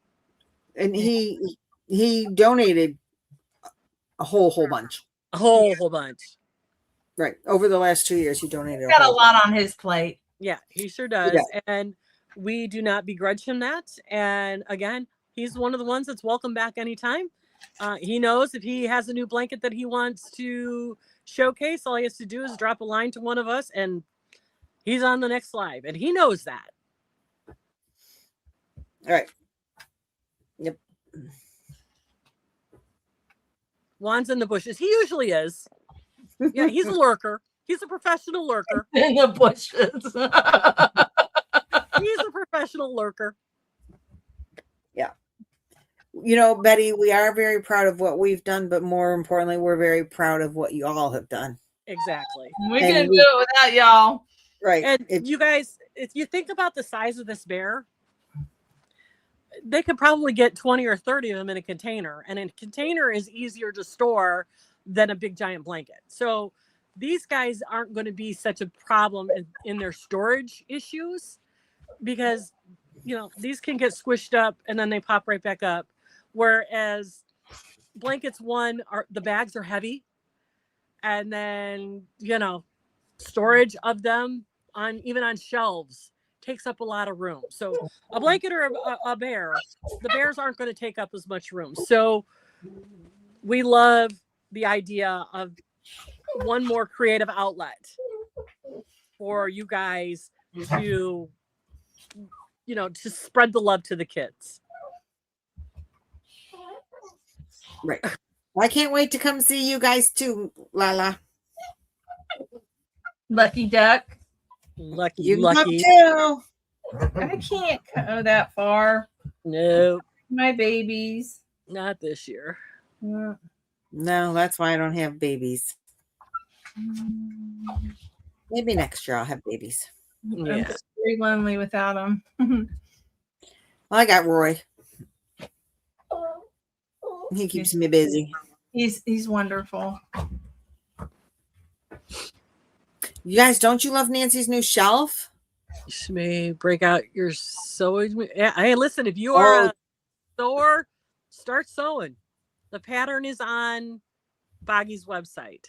And he donated a whole bunch. A whole bunch. Right. Over the last 2 years, he donated. He's got a lot on his plate. Yeah, he sure does. Yeah. And we do not begrudge him that. And again, he's one of the ones that's welcome back anytime. He knows if he has a new blanket that he wants to showcase, all he has to do is drop a line to one of us and he's on the next live. And he knows that. All right. Yep. Juan's in the bushes. He usually is. Yeah, he's a lurker. He's a professional lurker. In the bushes. He's a professional lurker. Yeah. You know, Betty, we are very proud of what we've done, but more importantly, we're very proud of what you all have done. Exactly. We can do it without y'all. Right. And you guys, if you think about the size of this bear, they could probably get 20 or 30 of them in a container. And a container is easier to store than a big giant blanket. So these guys aren't going to be such a problem in their storage issues because, you know, these can get squished up and then they pop right back up. Whereas blankets, the bags are heavy. And then, you know, storage of them even on shelves takes up a lot of room. So a blanket or a bear, the bears aren't going to take up as much room. So we love the idea of one more creative outlet for you guys to, you know, to spread the love to the kids. Right. I can't wait to come see you guys too, Lala. Lucky duck. Lucky. Too. I can't go that far. No. My babies. Not this year. Yeah. No, that's why I don't have babies. Maybe next year I'll have babies. Yeah. I'm just very lonely without them. Well, I got Roy. He keeps me busy. He's wonderful. You guys, don't you love Nancy's new shelf? You may break out your sewing. Hey, listen, if you are a sewer, start sewing. The pattern is on Boggy's website.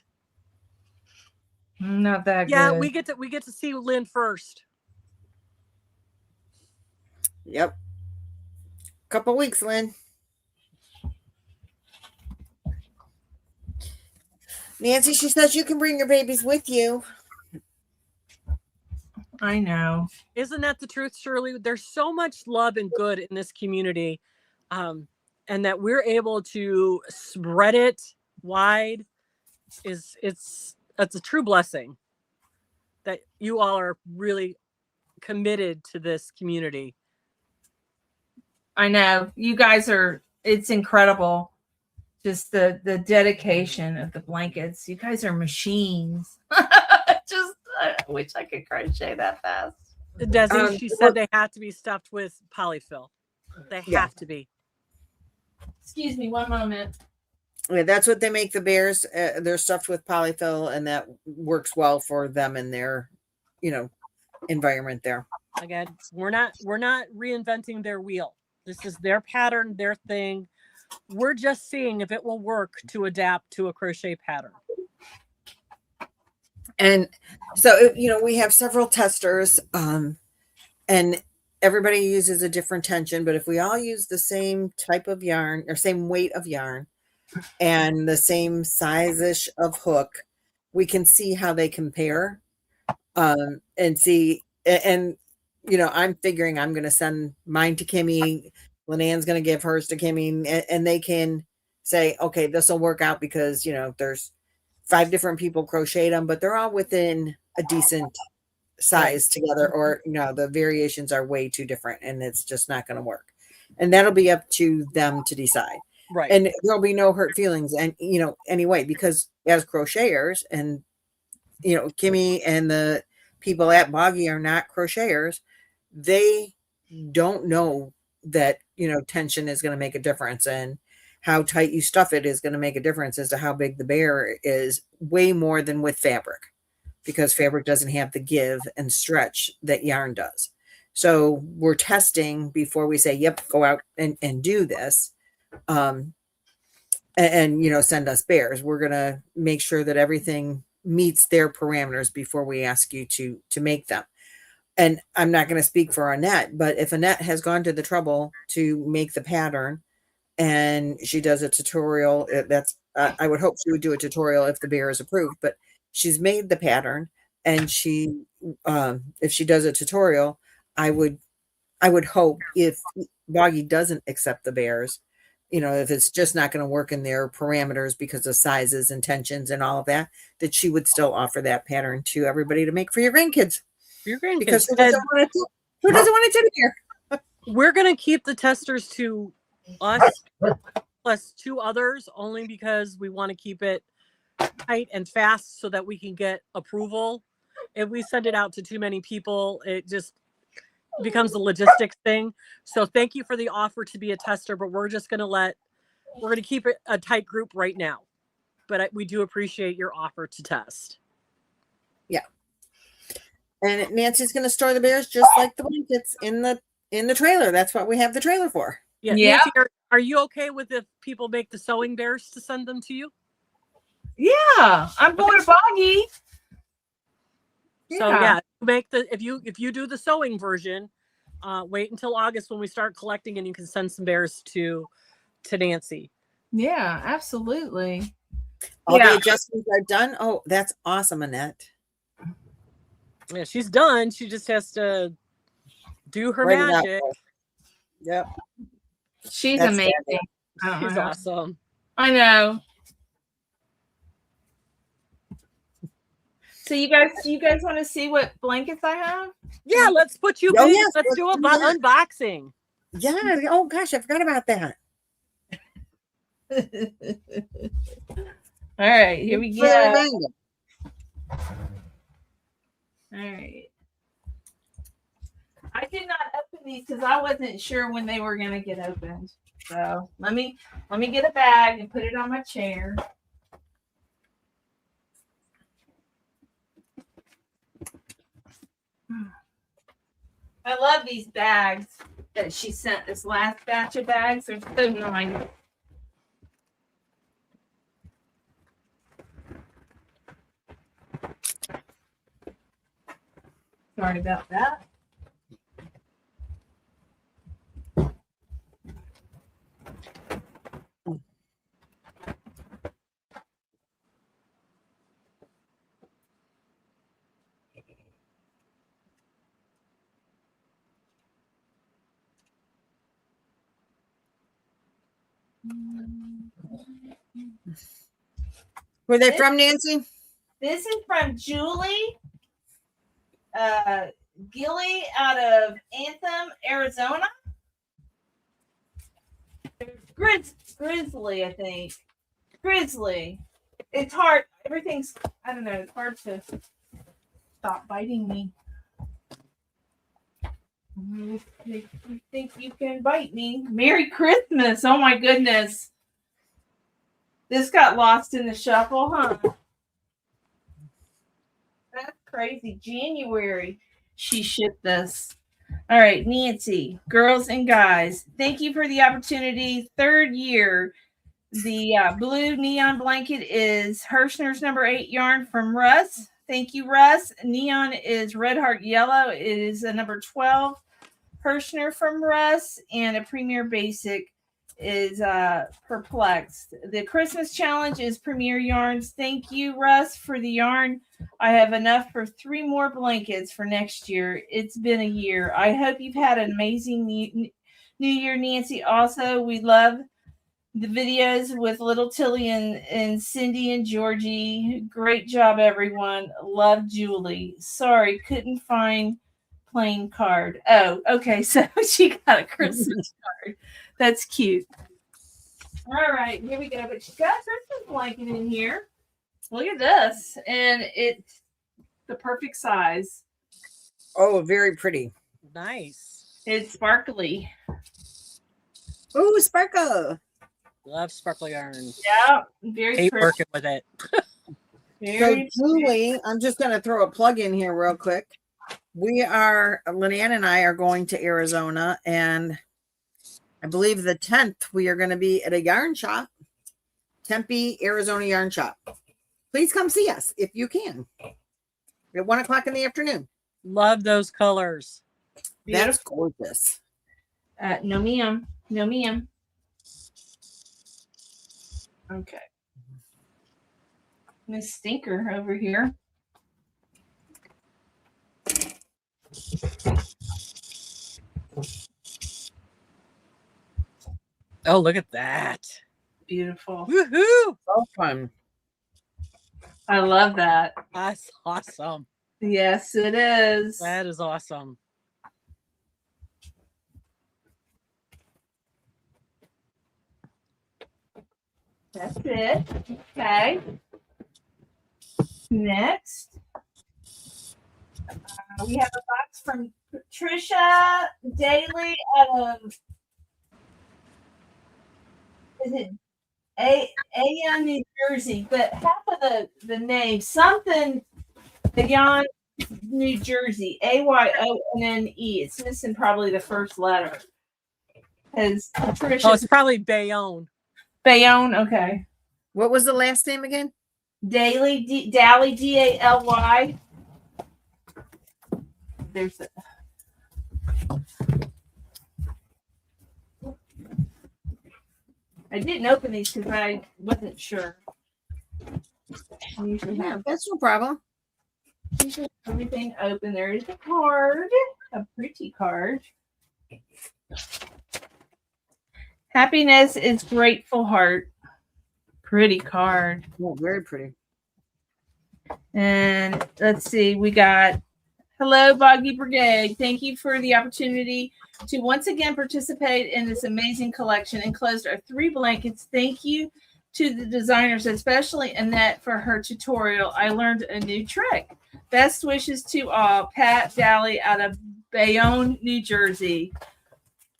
Not that good. Yeah, we get to see Lynn first. Yep. Couple weeks, Lynn. Nancy, she says you can bring your babies with you. I know. Isn't that the truth, Shirley? There's so much love and good in this community, and that we're able to spread it wide. It's a true blessing that you all are really committed to this community. I know. You guys are, it's incredible. Just the dedication of the blankets. You guys are machines. I wish I could crochet that fast. Desi, she said they have to be stuffed with polyfill. They have to be. Excuse me, one moment. Yeah, that's what they make the bears. They're stuffed with polyfill, and that works well for them in their, you know, environment there. Again, we're not reinventing their wheel. This is their pattern, their thing. We're just seeing if it will work to adapt to a crochet pattern. And so, you know, we have several testers, and everybody uses a different tension, but if we all use the same type of yarn or same weight of yarn and the same size-ish of hook, we can see how they compare, and see, and, you know, I'm figuring I'm going to send mine to Kimmy. Lynette's going to give hers to Kimmy, and they can say, okay, this will work out because, you know, there's 5 different people crocheted them, but they're all within a decent size together, or the variations are way too different and it's just not going to work. And that'll be up to them to decide. Right. And there'll be no hurt feelings. And, anyway, because as crocheters and, Kimmy and the people at Boggy are not crocheters, they don't know that, tension is going to make a difference, and how tight you stuff it is going to make a difference as to how big the bear is, way more than with fabric, because fabric doesn't have the give and stretch that yarn does. So we're testing before we say, yep, go out and do this. And send us bears. We're going to make sure that everything meets their parameters before we ask you to make them. And I'm not going to speak for Annette, but if Annette has gone to the trouble to make the pattern and she does a tutorial, I would hope she would do a tutorial if the bear is approved, but she's made the pattern, and if she does a tutorial, I would hope, if Boggy doesn't accept the bears, if it's just not going to work in their parameters because of sizes and tensions and all of that, that she would still offer that pattern to everybody to make for your grandkids. For your grandkids. Because who doesn't want a teddy bear? We're going to keep the testers to us plus 2 others, only because we want to keep it tight and fast so that we can get approval. If we send it out to too many people, it just becomes a logistics thing. So thank you for the offer to be a tester, but we're going to keep it a tight group right now. But we do appreciate your offer to test. Yeah. And Nancy's going to store the bears just like the blankets in the trailer. That's what we have the trailer for. Yeah. Nancy, are you okay with if people make the sewing bears to send them to you? Yeah, I'm going to Boggy. So yeah, if you do the sewing version, wait until August when we start collecting, and you can send some bears to Nancy. Yeah, absolutely. All the adjustments are done. Oh, that's awesome, Annette. Yeah, she's done. She just has to do her magic. Yep. She's amazing. She's awesome. I know. So you guys want to see what blankets I have? Yeah, let's put you. Let's do an unboxing. Yeah. Oh gosh, I forgot about that. All right, here we go. All right. I did not open these because I wasn't sure when they were going to get opened. So let me get a bag and put it on my chair. I love these bags that she sent. This last batch of bags, they're so nice. Sorry about that. Were they from, Nancy? This is from Julie Gilly out of Anthem, Arizona. Grizzly, I think. Grizzly. It's hard. Everything's, I don't know, it's hard to stop biting me. You think you can bite me? Merry Christmas. Oh my goodness. This got lost in the shuffle, huh? That's crazy. January, she shipped this. All right, Nancy, girls and guys, thank you for the opportunity. 3rd year. The blue neon blanket is Hirschner's number 8 yarn from Russ. Thank you, Russ. Neon is Red Heart Yellow. It is a number 12 Hirschner from Russ, and a Premier Basic is Perplexed. The Christmas challenge is Premier Yarns. Thank you, Russ, for the yarn. I have enough for 3 more blankets for next year. It's been a year. I hope you've had an amazing New Year, Nancy. Also, we love the videos with little Tilly and Cindy and Georgie. Great job, everyone. Love Julie. Sorry, couldn't find plain card. Oh, okay. So she got a Christmas card. That's cute. All right, here we go. But she's got a Christmas blanket in here. Look at this. And it's the perfect size. Oh, very pretty. Nice. It's sparkly. Ooh, sparkle. Love sparkle yarn. Yeah, very Hate pretty. working with it. Very So Julie, I'm just going to throw a plug in here real quick. LYNETTE and I are going to Arizona, and I believe the 10th we are going to be at a yarn shop, Tempe, Arizona yarn shop. Please come see us if you can. At 1 o'clock in the afternoon. Love those colors. That's gorgeous. No ma'am. No ma'am. Okay. Miss Stinker over here. Oh, look at that. Beautiful. Woohoo! So fun. I love that. That's awesome. Yes, it is. That is awesome. That's it. Okay. Next, we have a box from Patricia Daly out of, is it Ayon, New Jersey? But half of the name, something Ayon, New Jersey, Ayonne. It's missing probably the first letter. Has Patricia? Oh, it's probably Bayonne. Bayonne. Okay. What was the last name again? Daly, Dally, Daly. There's the. I didn't open these because I wasn't sure. I usually Yeah, have that's no problem. everything open. There is a card, a pretty card. Happiness is grateful heart. Pretty card. Oh, very pretty. And let's see, we got hello, Boggy Brigade. Thank you for the opportunity to once again participate in this amazing collection. Enclosed are 3 blankets. Thank you to the designers, especially Annette, for her tutorial. I learned a new trick. Best wishes to all. Pat Dally out of Bayonne, New Jersey.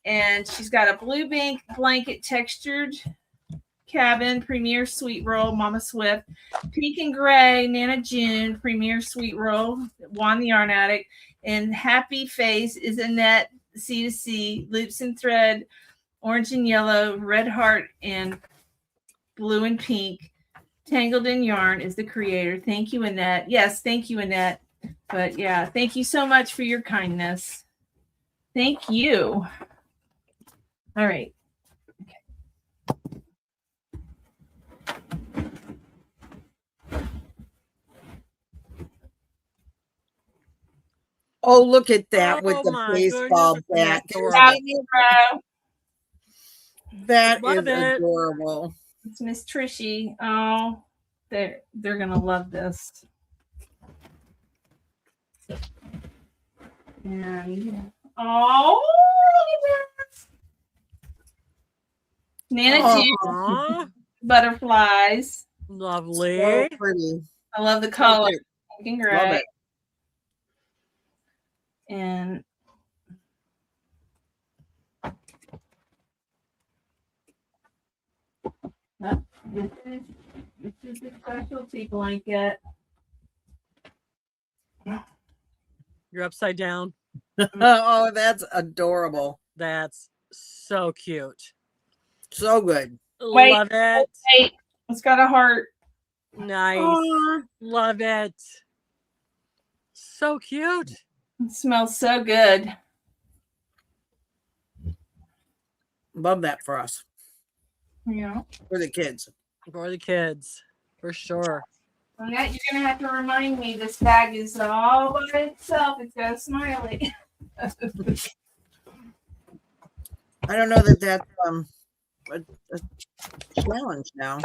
And she's got a blue blanket textured cabin, Premier Sweet Roll, Mama Swift. Pink and gray, Nana June, Premier Sweet Roll, Juan the Yarn Addict. And Happy Face is Annette, C2C, Loops and Thread, orange and yellow, red heart, and blue and pink. Tangled in Yarn is the creator. Thank you, Annette. Yes, thank you, Annette. But yeah, thank you so much for your kindness. Thank you. All right. Oh, look at that with Oh the my baseball goodness, bat. that's adorable. That Love is it. adorable. It's Miss Trishy. Oh, they're gonna love this. And oh, look at this. Nana June, Aw, butterflies. lovely. So pretty. I love the color. Love Looking Love great. it. And this is the specialty blanket. You're upside down. Oh, that's adorable. That's so cute. So good. Wait. Love it. Hey, it's got a heart. Nice. Aw. Love it. So cute. It smells so good. Love that for us, Yeah. for the kids. For the kids, for sure. Annette, you're gonna have to remind me this bag is all by itself. It's got a smiley. I don't know that that's challenge now.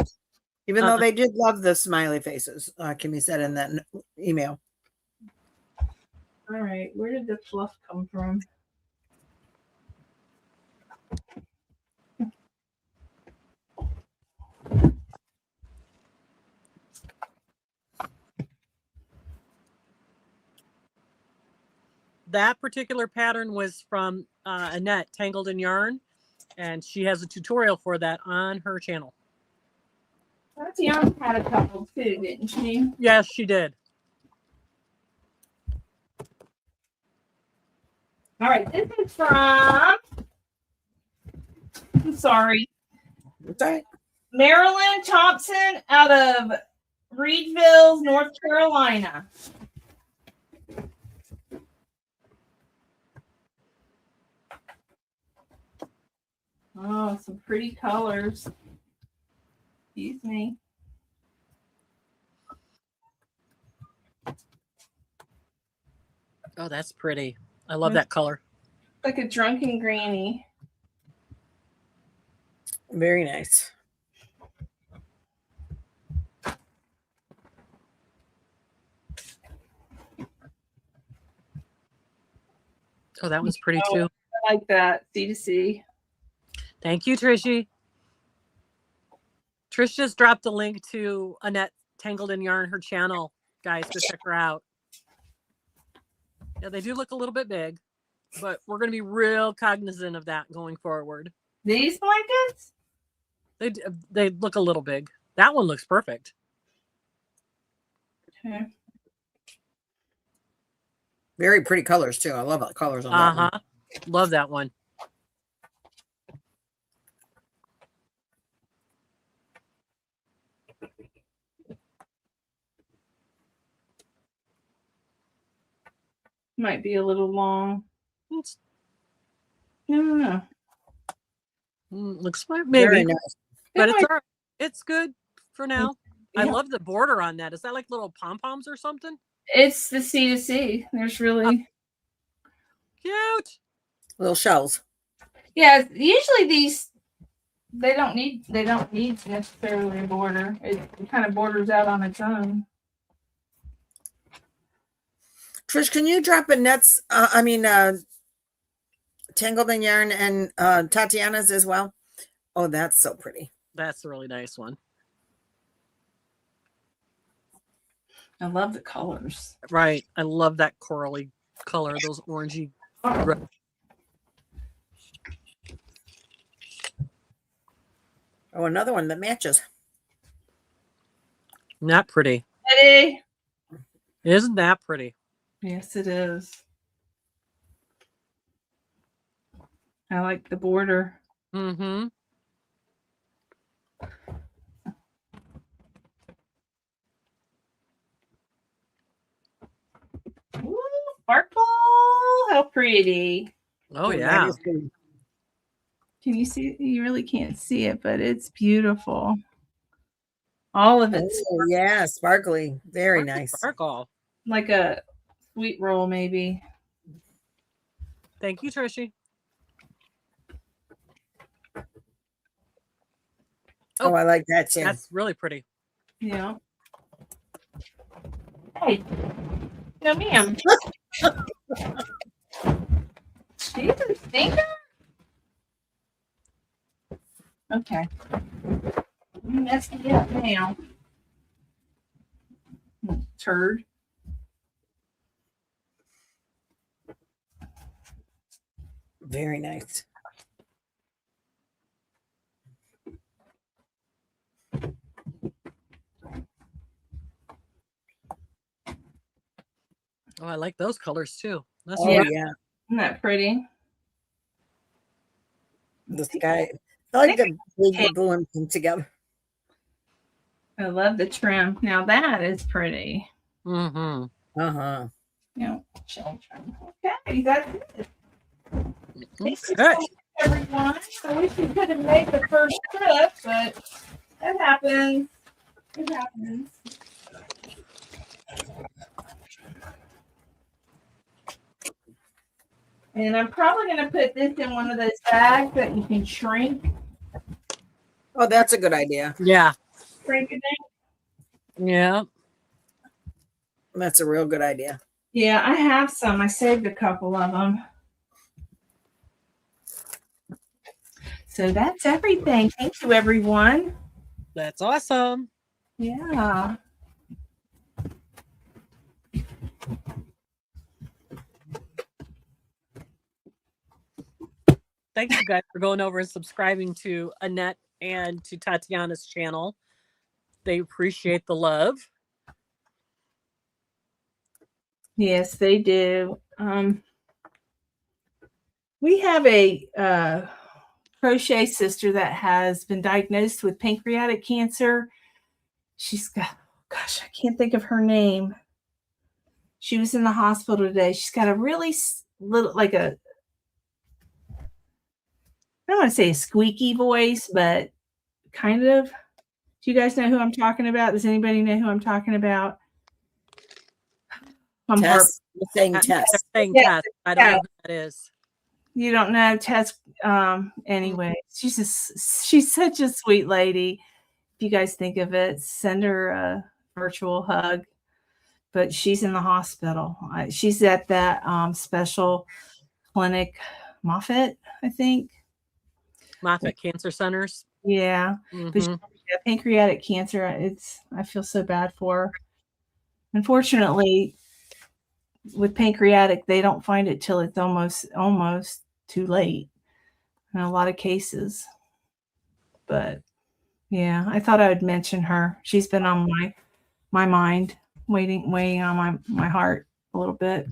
Even though they did love the smiley faces, Kimmy said in that email. All right, where did the fluff come from? That particular pattern was from Annette, Tangled in Yarn, and she has a tutorial for that on her channel. Tatiana had a couple too, didn't she? Yes, she did. All right, this is from, I'm sorry, It's all right. Marilyn Thompson out of Reedville, North Carolina. Oh, some pretty colors. Excuse me. Oh, that's pretty. I love that color. Like a drunken granny. Very nice. Oh, that one's pretty too. I like that. C2C. Thank you, Trishy. Trish just dropped a link to Annette Tangled in Yarn, her channel. Guys, go check her out. Yeah, they do look a little bit big, but we're going to be real cognizant of that going forward. These blankets? They look a little big. That one looks perfect. Okay. Very pretty colors too. I love the colors on that one. Love that one. Might be a little long. No. Looks like maybe. Very nice. But it's all right. It's good for now. Yeah. I love the border on that. Is that like little pom-poms or something? It's the C2C. There's really Cute. Little shells. yeah. Usually these they don't need necessarily a border. It kind of borders out on its own. Trish, can you drop Annette's? Tangled in Yarn and Tatiana's as well. Oh, that's so pretty. That's a really nice one. I love the colors. Right. I love that corally color, those orangey. Red. Oh, another one that matches. Not pretty. Ready? Isn't that pretty? Yes, it is. I like the border. Mm-hmm. Ooh, sparkle! How pretty. Oh, yeah. Can you see? You really can't see it, but it's beautiful. All of it. Oh, yeah, sparkly. Very nice. Sparkle. Like a sweet roll, maybe. Thank you, Trishy. Oh, I like that too. That's really pretty. Yeah. Hey. No, ma'am. She's a stinker? Okay. You messed me up now. Turd. Very nice. Oh, I like those colors too. That's Oh, yeah. Isn't that pretty? The sky. I like the blue, blue, and pink together. I love the trim. Now that is pretty. Mm-hmm. Uh-huh. Yeah, shell trim. Okay, that's it. Thank you so Okay. much, everyone. I wish we could have made the first trip, but that happens. It happens. And I'm probably going to put this in one of those bags that you can shrink. Oh, that's a good idea. Yeah. Frank and Nate? Yeah. That's a real good idea. Yeah, I have some. I saved a couple of them. So that's everything. Thank you, everyone. That's awesome. Yeah. Thank you guys for going over and subscribing to Annette and to Tatiana's channel. They appreciate the love. Yes, they do. We have a crochet sister that has been diagnosed with pancreatic cancer. She's got, gosh, I can't think of her name. She was in the hospital today. She's got a really little, like a, I don't want to say a squeaky voice, but kind of. Do you guys know who I'm talking about? Does anybody know who I'm talking about? Tess. You're saying Tess. Saying Yes, Tess. I don't know who that is. You don't know Tess. Anyway, she's such a sweet lady. If you guys think of it, send her a virtual hug. But she's in the hospital. She's at that special clinic, Moffitt, I think. Moffitt Cancer Centers. Yeah, but she had pancreatic cancer. I feel so bad for her. Unfortunately, with pancreatic, they don't find it till it's almost too late in a lot of cases. But yeah, I thought I would mention her. She's been on my mind, weighing on my heart a little bit.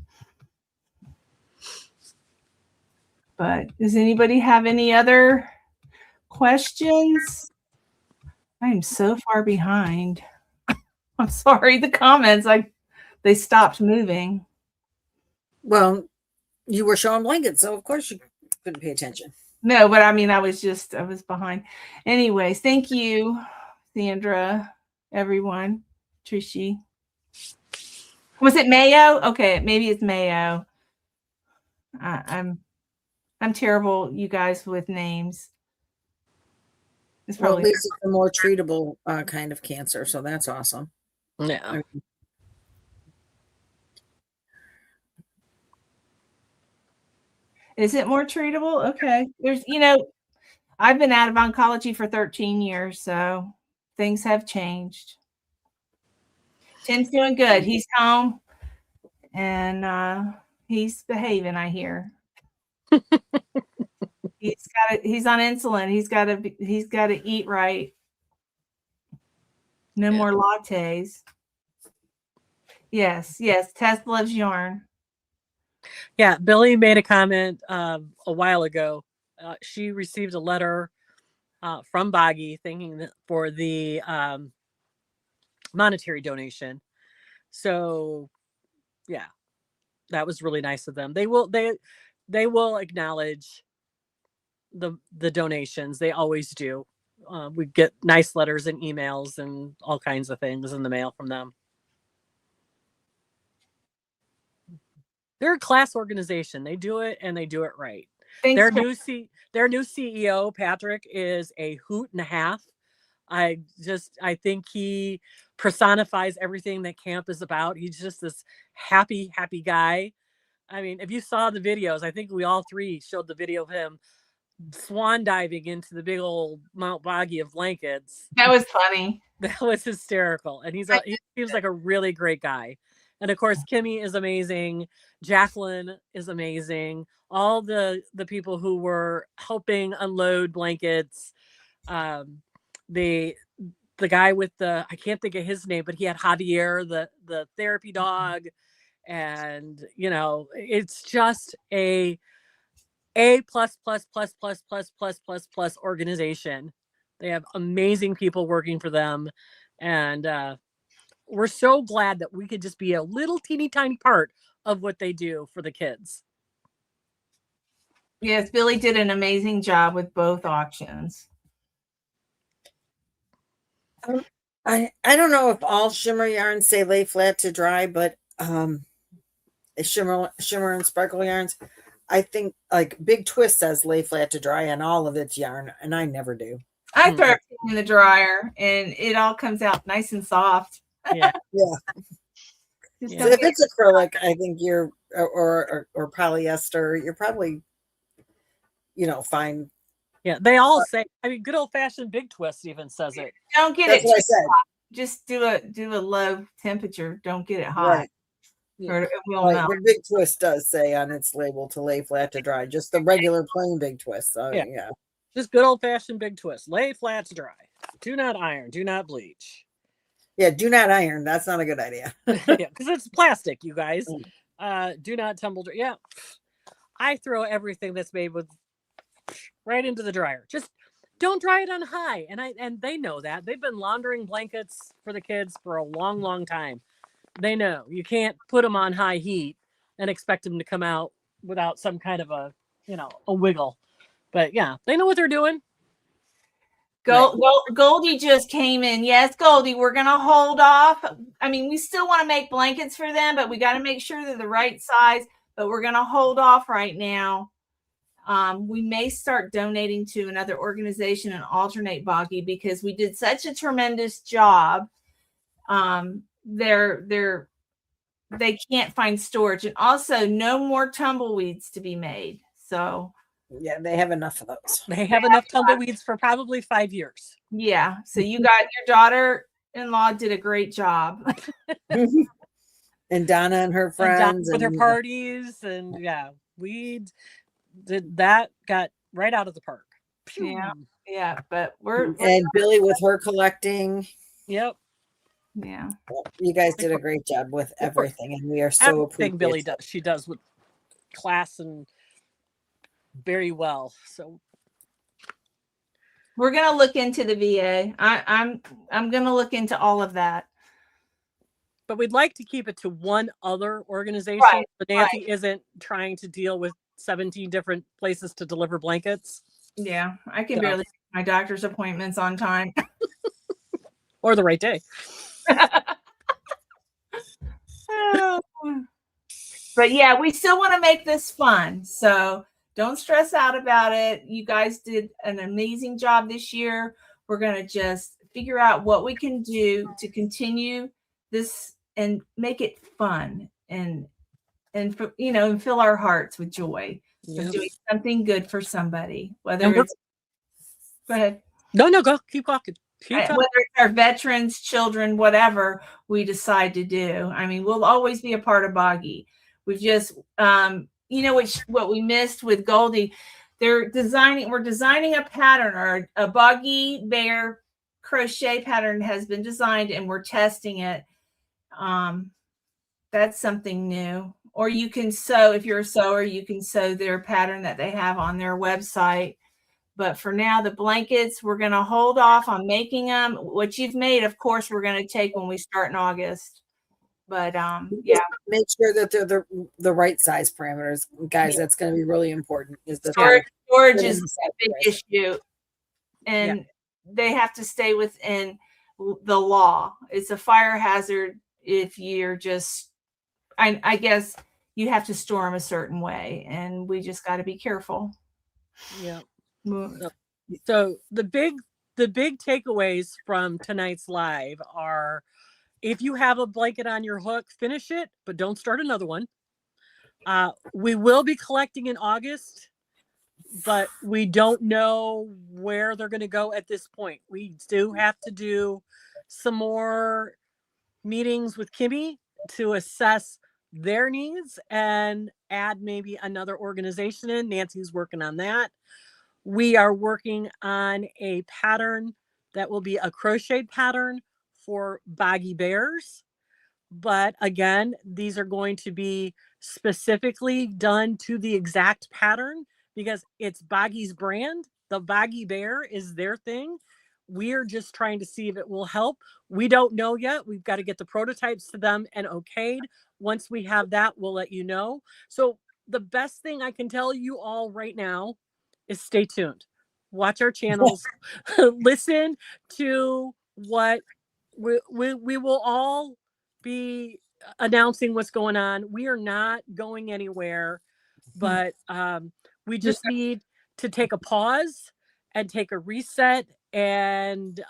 But does anybody have any other questions? I'm so far behind. I'm sorry, the comments, they stopped moving. Well, you were showing blankets, so of course you couldn't pay attention. No, but I mean, I was behind. Anyways, thank you, Sandra, everyone, Trishy. Was it Mayo? Okay, maybe it's Mayo. I'm terrible, you guys, with names. It's Well, probably at least it's a more treatable kind of cancer, so that's awesome. Yeah. Is it more treatable? Okay. There's, I've been out of oncology for 13 years, so things have changed. Tim's doing good. He's home and he's behaving, I hear. He's on insulin. He's got to eat right. No more lattes. Yes. Tess loves yarn. Yeah, Billy made a comment a while ago. She received a letter from Boggy thanking for the monetary donation. So, yeah, that was really nice of them. They will acknowledge the donations. They always do. We get nice letters and emails and all kinds of things in the mail from them. They're a class organization. They do it and they do it right. Their new CEO, Patrick, is a hoot and a half. I think he personifies everything that camp is about. He's just this happy guy. I mean, if you saw the videos, I think we all three showed the video of him swan diving into the big old Mount Boggy of blankets. That was funny. That was hysterical. And he seems like a really great guy. And of course, Kimmy is amazing. Jacqueline is amazing. All the people who were helping unload blankets. The guy with I can't think of his name, but he had Javier, the therapy dog. And, it's just a plus organization. They have amazing people working for them. And, we're so glad that we could just be a little teeny tiny part of what they do for the kids. Yes, Billy did an amazing job with both auctions. I don't know if all shimmer yarns say lay flat to dry, but shimmer and sparkle yarns, I think like Big Twist says lay flat to dry on all of its yarn, and I never do. I throw it in the dryer and it all comes out nice and soft. Yeah. Yeah. Just So don't if get- it's acrylic, I think you're or polyester, you're probably, fine. Yeah. They all say, I mean, good old fashioned Big Twist even says it. don't get That's it what I too said. hot. Just do a low temperature. Don't get it hot. Right. Or it will Right. melt. The Big Twist does say on its label to lay flat to dry, just the regular plain Big Twist. So, Yeah. yeah. Just good old fashioned Big Twist. Lay flat to dry. Do not iron. Do not bleach. Yeah, do not iron. That's not a good idea. Yeah, because it's plastic, you guys. Do not tumble. Yeah. I throw everything that's made with right into the dryer. Just don't dry it on high. And they know that. They've been laundering blankets for the kids for a long, long time. They know you can't put them on high heat and expect them to come out without some kind of a wiggle. But yeah, they know what they're doing. Goldie just came in. Yes, Goldie, we're going to hold off. I mean, we still want to make blankets for them, but we got to make sure they're the right size. But we're going to hold off right now. We may start donating to another organization and alternate Boggy because we did such a tremendous job. They can't find storage, and also no more tumbleweeds to be made. So Yeah, they have enough of those. They have enough tumbleweeds for probably 5 years. yeah, so your daughter-in-law did a great job. And Donna and her And Donna friends with her parties, and yeah, we did that. Got right out of the park. Pew. Yeah, but we're and Billy with her collecting. Yep. Yeah. You guys did a great job with everything, and we are so Everything Billy does, she does with class and very well. So we're gonna look into the VA. I'm gonna look into all of that. But we'd like to keep it to one other organization. Right, But Nancy isn't trying to deal with 17 different places to deliver blankets. Yeah, I can barely get my doctor's appointments on time. Or the right day. But yeah, we still want to make this fun. So don't stress out about it. You guys did an amazing job this year. We're going to just figure out what we can do to continue this and make it fun and fill our hearts with joy of doing something good for somebody, whether it's go ahead. No, go keep walking. Whether it's our veterans, children, whatever we decide to do. I mean, we'll always be a part of Boggy. We've just, what we missed with Goldie, we're designing a pattern, or a Boggy Bear crochet pattern has been designed and we're testing it. That's something new. Or you can sew, if you're a sewer, you can sew their pattern that they have on their website. But for now, the blankets, we're going to hold off on making them. What you've made, of course, we're going to take when we start in August. But yeah, make sure that they're the right size parameters, guys. That's going to be really important. Is the storage is a big issue, and they have to stay within the law. It's a fire hazard if you're just. I guess you have to store them a certain way, and we just got to be careful. Yeah. So the big takeaways from tonight's live are: if you have a blanket on your hook, finish it, but don't start another one. We will be collecting in August, but we don't know where they're going to go at this point. We do have to do some more meetings with Kimmy to assess their needs and add maybe another organization in. Nancy's working on that. We are working on a pattern that will be a crochet pattern for Boggy Bears. But again, these are going to be specifically done to the exact pattern because it's Boggy's brand. The Boggy Bear is their thing. We're just trying to see if it will help. We don't know yet. We've got to get the prototypes to them and okayed. Once we have that, we'll let you know. So the best thing I can tell you all right now is stay tuned. Watch our channels. Listen to what we will all be announcing what's going on. We are not going anywhere, but we just need to take a pause and take a reset And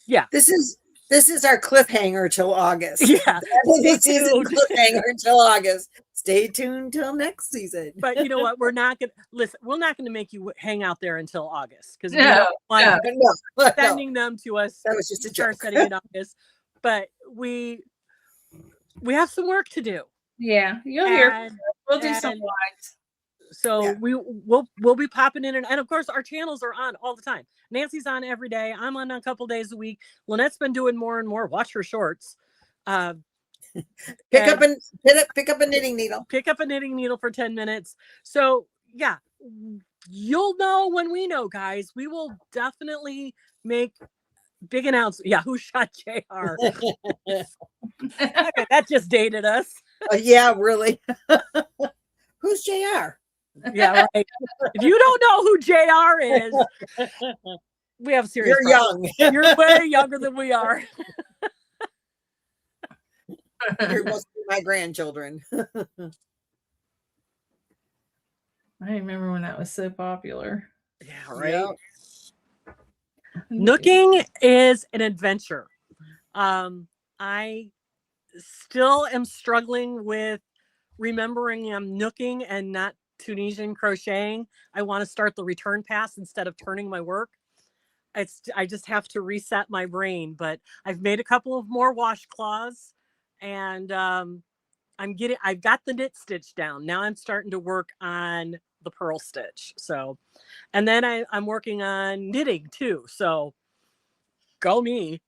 yeah, This is our cliffhanger till August. yeah. This season cliffhanger till August. Stay tuned till next season. But you know what? We're not gonna make you hang out there until August, because No, we don't No. sending them to us. That was just a start joke. setting in August. But we have some work to do. Yeah, you'll hear. And- We'll do some and- lives. So Yeah. we'll be popping in, and of course our channels are on all the time. Nancy's on every day. I'm on a couple days a week. Lynette's been doing more and more. Watch her shorts. Pick up a knitting needle. Pick up a knitting needle for 10 minutes. So yeah, you'll know when we know, guys. We will definitely make big announcements. Yeah, who shot JR? Okay, that just dated us. Yeah, really. Who's JR? Yeah, right. If you don't know who JR is, we have serious You're problems. young. You're way younger than we are. You're mostly my grandchildren. I remember when that was so popular. Yeah, right. Yep. Nooking is an adventure. I still am struggling with remembering I'm nooking and not Tunisian crocheting. I want to start the return pass instead of turning my work. I just have to reset my brain, but I've made a couple of more washcloths, and I've got the knit stitch down. Now I'm starting to work on the purl stitch. So, and then I'm working on knitting too. So go me.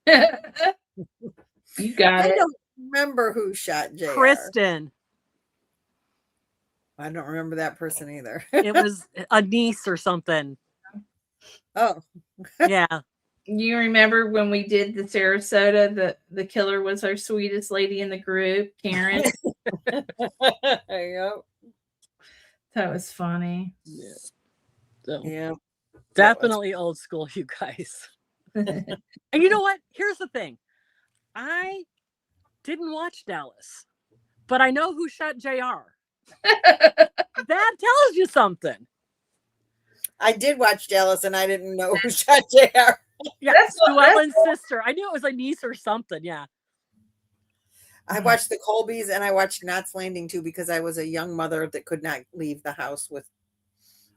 You got I it. don't remember who shot JR. Kristen. I don't remember that person either. It was a niece or something. Oh, Yeah. You remember when we did the Sarasota, the killer was our sweetest lady in the group, Karen. yep. That was funny. Yeah. So Yeah. definitely old school, you guys. And you know what? Here's the thing. I didn't watch Dallas, but I know who shot JR. That tells you something. I did watch Dallas and I didn't know who shot JR. Yeah, Llewellyn's sister. I knew it was a niece or something. Yeah. I watched the Colbys and I watched Knots Landing too because I was a young mother that could not leave the house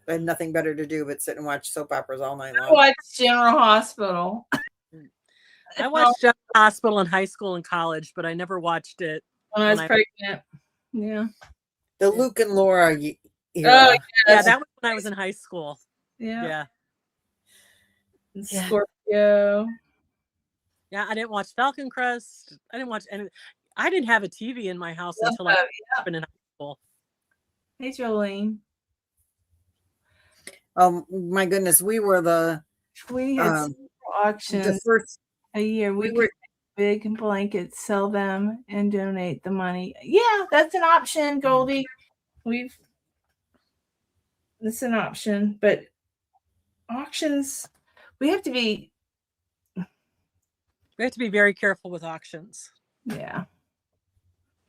I had nothing better to do but sit and watch soap operas all night long. I watched General Hospital. I watched General Hospital in high school and college, but I never watched it When I was pregnant. Yeah. The Luke and Laura era. Oh, yeah, that was when I was in high school. Yeah. Yeah. Scorpio. Yeah, I didn't watch Falcon Crest. I didn't watch any. I didn't have a TV in my house until I was in high school. Hey, Jolene. Oh my goodness, we were We had the auctions first. a year. We were big blankets, sell them, and donate the money. Yeah, that's an option, Goldie. That's an option, but auctions, we have to be very careful with auctions. Yeah,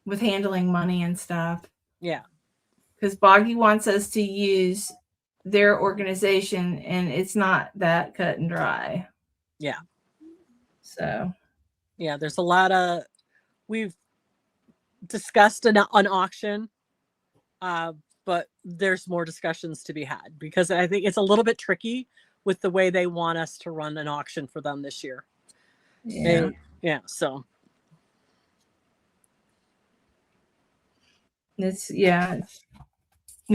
with handling money and stuff. Yeah, because Boggy wants us to use their organization, and it's not that cut and dry. Yeah. So. Yeah, there's a lot of. We've discussed an auction, but there's more discussions to be had because I think it's a little bit tricky with the way they want us to run an auction for them this year. Yeah. So. It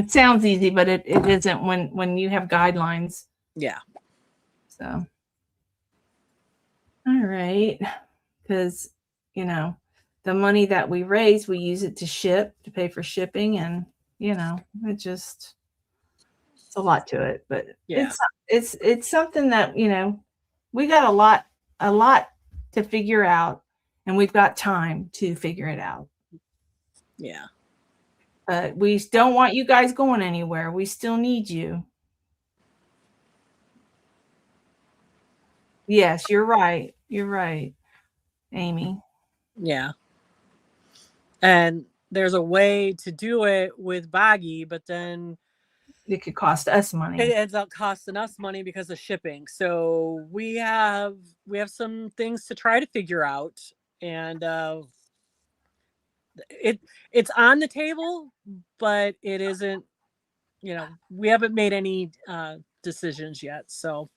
sounds easy, but it isn't when you have guidelines. Yeah. So. All right. Because, the money that we raise, we use it to pay for shipping. And, it's a lot to it, but yeah, it's something that, we got a lot to figure out, and we've got time to figure it out. Yeah. But we don't want you guys going anywhere. We still need you. Yes, you're right. You're right, Amy. Yeah. And there's a way to do it with Boggy, but then it could cost us money. It ends up costing us money because of shipping. So we have some things to try to figure out, and it's on the table, but it isn't. We haven't made any decisions yet. So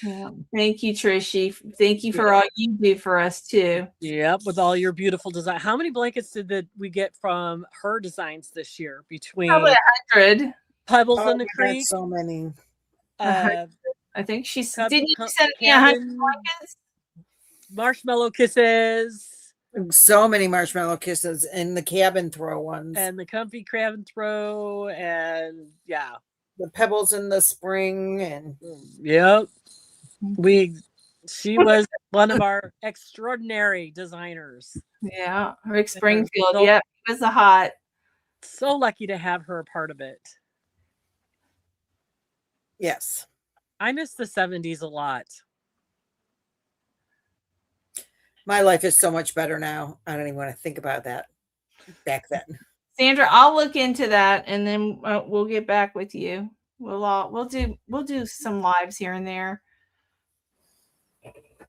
Yeah. Thank you, Trishy. Thank you for all you do for us too. Yep, with all your beautiful design. How many blankets did we get from her designs this year? Between Probably 100. Pebbles in the Creek. So many. I think she's. Didn't you send me cabin, 100 blankets? Marshmallow Kisses. So many marshmallow kisses and the cabin throw ones. And the comfy cabin throw, and yeah. The pebbles in the spring, and yep. She was one of our extraordinary designers. Yeah, Rick Springfield. Yep, he was a hot. So lucky to have her a part of it. Yes. I miss the 70s a lot. My life is so much better now. I don't even want to think about that back then. Sandra, I'll look into that, and then we'll get back with you. We'll do some lives here and there.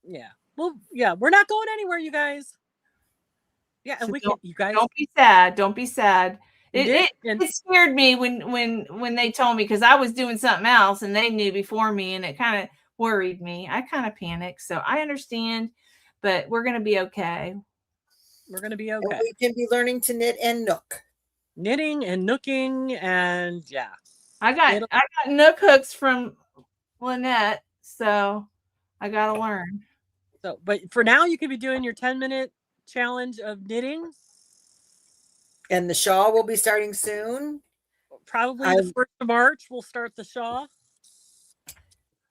Yeah. Well, yeah, we're not going anywhere, you guys. Yeah, and so you guys don't be sad. Don't be sad. It scared me when they told me, because I was doing something else and they knew before me, and it kind of worried me. I kind of panicked. So I understand, but we're gonna be okay. We're gonna be okay. And we can be learning to knit and nook. Knitting and nooking, and yeah. I got nook hooks from LYNETTE, so I gotta learn. So, but for now, you could be doing your 10-minute challenge of knitting. And the shawl will be starting soon. Probably the 1st of March, we'll start the shawl.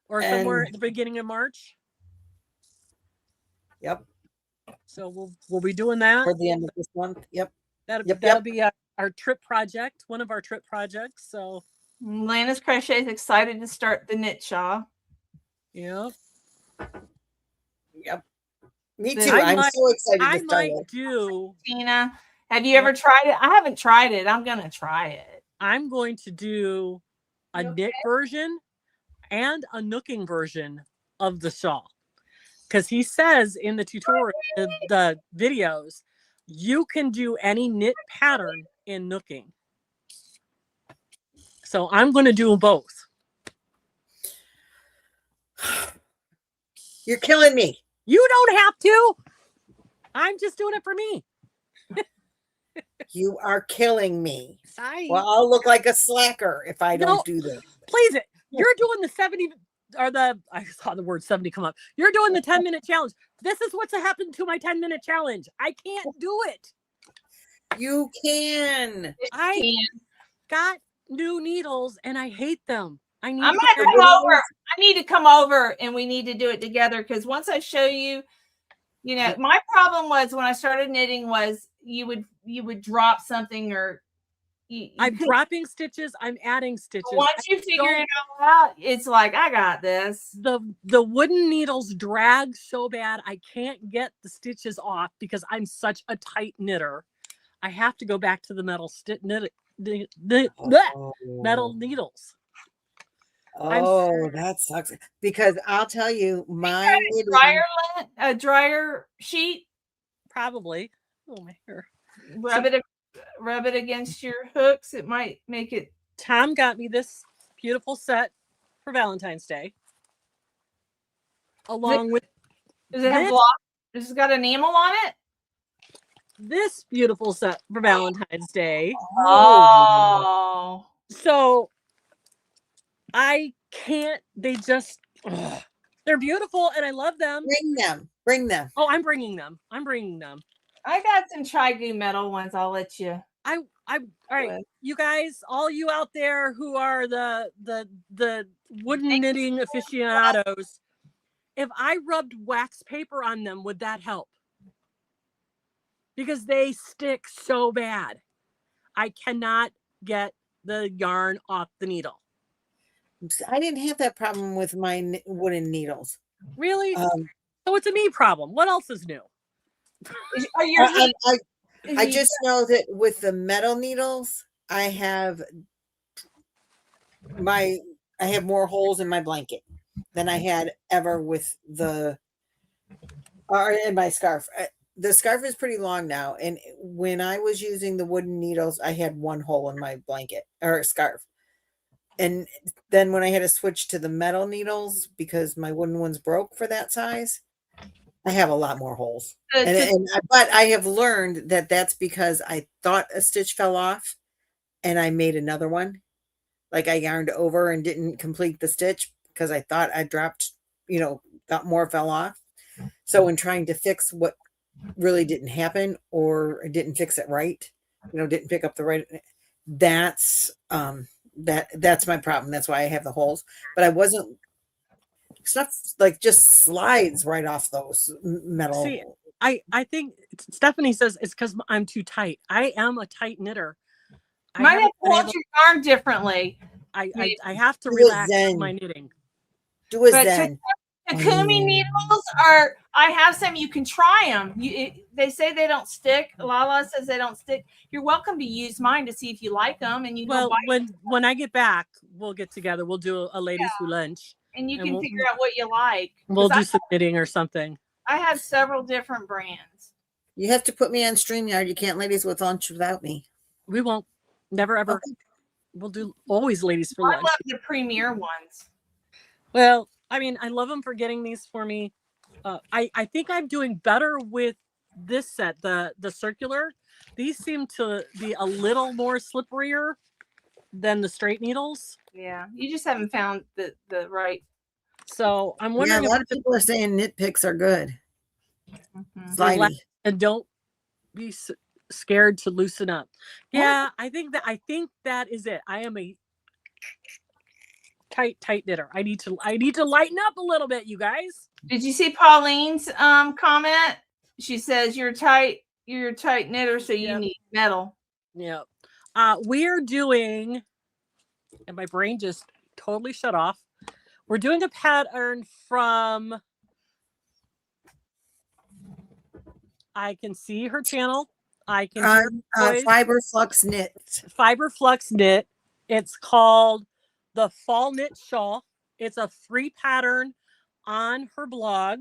Or somewhere at the beginning of March. Yep. So we'll be doing that. For the end of this month. Yep. That'll be our trip project, one of our trip projects. So Lana's Crochet is excited to start the knit shawl. Yep. Yep. Me too. I'm so excited to start it. do. Tina, have you ever tried it? I haven't tried it. I'm gonna try it. I'm going to do a knit version and a nooking version of the shawl, because he says in the tutorial, the videos, you can do any knit pattern in nooking. So I'm going to do both. You're killing me. You don't have to. I'm just doing it for me. You are killing me. Well, I'll look like a slacker if I don't do this. Please, you're doing the 70 or I saw the word 70 come up. You're doing the 10-minute challenge. This is what's happened to my 10-minute challenge. I can't do it. You can. I got new needles and I hate them. I'm gonna come over. I need to come over and we need to do it together, because once I show you, my problem was when I started knitting was you would drop something, or I'm dropping stitches, I'm adding stitches. Once you figure it all out, it's like, I got this. The wooden needles drag so bad I can't get the stitches off because I'm such a tight knitter. I have to go back to the metal metal needles. Oh, that sucks. Because I'll tell you, my dryer sheet, probably. Oh my hair. Rub it against your hooks. It might make it. Tom got me this beautiful set for Valentine's Day. Along with. Does it have block? Does it got enamel on it? This beautiful set for Valentine's Day. Oh. So I can't, they're beautiful and I love them. Bring them. Oh, I'm bringing them. I got some tri-goo metal ones. I'll let you. All right, you guys, all you out there who are the wooden knitting aficionados, if I rubbed wax paper on them, would that help? Because they stick so bad. I cannot get the yarn off the needle. I didn't have that problem with my wooden needles. Really? So it's a me problem. What else is new? I just know that with the metal needles, I have I have more holes in my blanket than I had ever with the in my scarf. The scarf is pretty long now, and when I was using the wooden needles, I had one hole in my blanket or scarf. And then when I had to switch to the metal needles because my wooden ones broke for that size, I have a lot more holes. But I have learned that that's because I thought a stitch fell off and I made another one. Like I yarned over and didn't complete the stitch because I thought I dropped, thought more fell off. So in trying to fix what really didn't happen or didn't fix it right, didn't pick up the right, that's that's my problem. That's why I have the holes. But I wasn't stuff like just slides right off those metal. See, I think Stephanie says it's because I'm too tight. I am a tight knitter. Might have to hold your arm differently. I have to relax my knitting. Do a zen. Takumi needles are. I have some. You can try them. They say they don't stick. Lala says they don't stick. You're welcome to use mine to see if you like them. And when I get back, we'll get together. We'll do a ladies who lunch, and you can figure out what you like. We'll do some knitting or something. I have several different brands. You have to put me on StreamYard. You can't ladies with lunch without me. We won't. Never ever. Okay. We'll do always ladies for lunch. I love the premier ones. Well, I mean, I love them for getting these for me. I think I'm doing better with this set, the circular. These seem to be a little more slipperier than the straight needles. Yeah, you just haven't found the right. So I'm wondering. Yeah, a lot of people are saying knit picks are good. Mm-hmm. And don't be scared to loosen up. Yeah, I think that is it. I am a tight knitter. I need to lighten up a little bit, you guys. Did you see Pauline's comment? She says you're tight knitter, so you need metal. Yeah. We're doing, and my brain just totally shut off. We're doing a pattern from, I can see her channel. I can Fiber Flux Knit. Fiber Flux Knit. It's called the Fall Knit Shawl. It's a free pattern on her blog.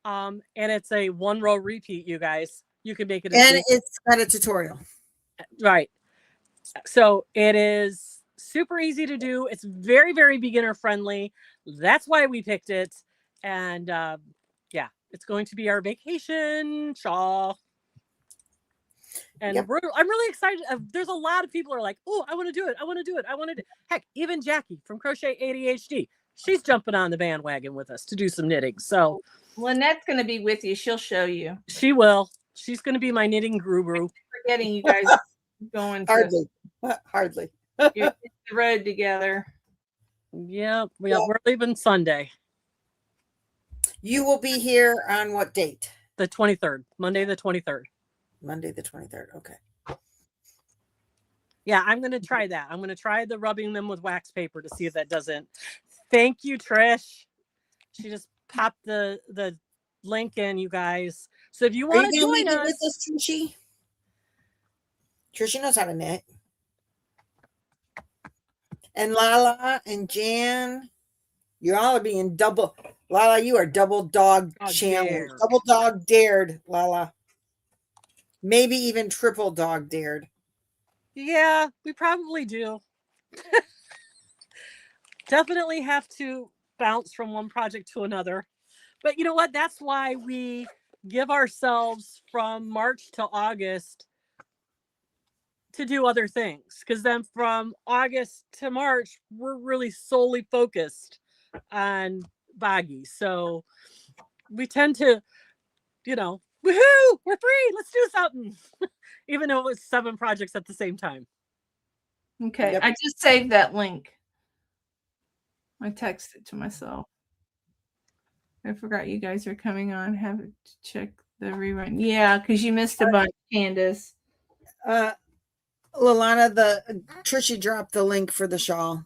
And it's a 1-row repeat, you guys. You can make it. And it's got a tutorial. Right. So it is super easy to do. It's very, very beginner friendly. That's why we picked it. And yeah, it's going to be our vacation shawl. And I'm really excited. There's a lot of people are like, oh, I want to do it. I want to do it. I want to do it. Heck, even Jackie from Crochet ADHD, she's jumping on the bandwagon with us to do some knitting. So Lynette's going to be with you. She'll show you. She will. She's going to be my knitting guru. Forgetting you guys going hardly. You're the road together. Yeah, we're leaving Sunday. You will be here on what date? The 23rd, Monday the 23rd. Monday the 23rd. Okay. Yeah, I'm going to try that. I'm going to try the rubbing them with wax paper to see if that doesn't. Thank you, Trish. She just popped the link in, you guys. So if you want to join us with us, Trishy knows how to knit. And Lala and Jan, you're all being double. Lala, you are double dog challenged. Double dog dared, Lala. Maybe even triple dog dared. Yeah, we probably do. Definitely have to bounce from one project to another. But you know what? That's why we give ourselves from March to August to do other things. Because then from August to March, we're really solely focused on Boggy. So we tend to, woohoo, we're free. Let's do something. Even though it was 7 projects at the same time. Okay. Yep. I just saved that link. I texted to myself. I forgot you guys are coming on. Have to check the rerun. Yeah, because you missed a bunch, Candace. Lalana, Trishy dropped the link for the shawl.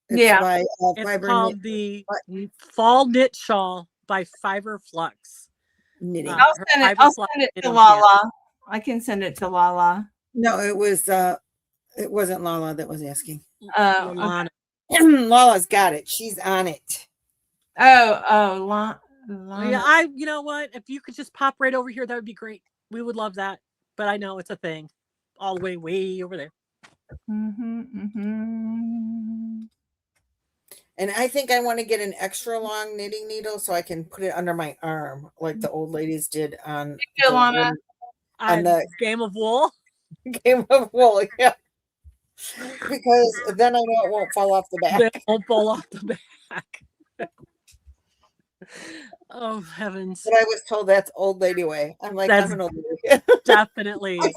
It's called the Fall Knit Shawl by Fiber Flux. Knitting. I'll send it to Lala. I can send it to Lala. No, it wasn't Lala that was asking. Okay. Lala's got it. She's on it. Oh, Yeah, you know what? If you could just pop right over here, that would be great. We would love that. But I know it's a thing. All the way over there. And I think I want to get an extra long knitting needle so I can put it under my arm, like the old ladies did on the Game of Wool. Game of Wool. Yeah. Because then I know it won't fall off the back. It won't fall off the back. Oh, heavens. But I was told that's old lady way. I'm like, I'm an old lady. Definitely. Like,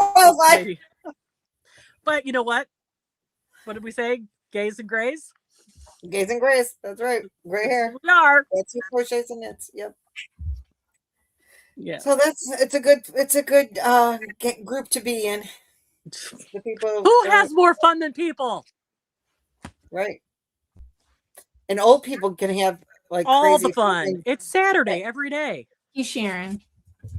but you know what? What did we say? Gays and grays? Gays and grays. That's right. Gray hair. We are. That's who crochets and knits. Yep. Yeah. So it's a good group to be in. The people who has more fun than people. Right. And old people can have like all crazy the fun. It's Saturday every day. You Sharon.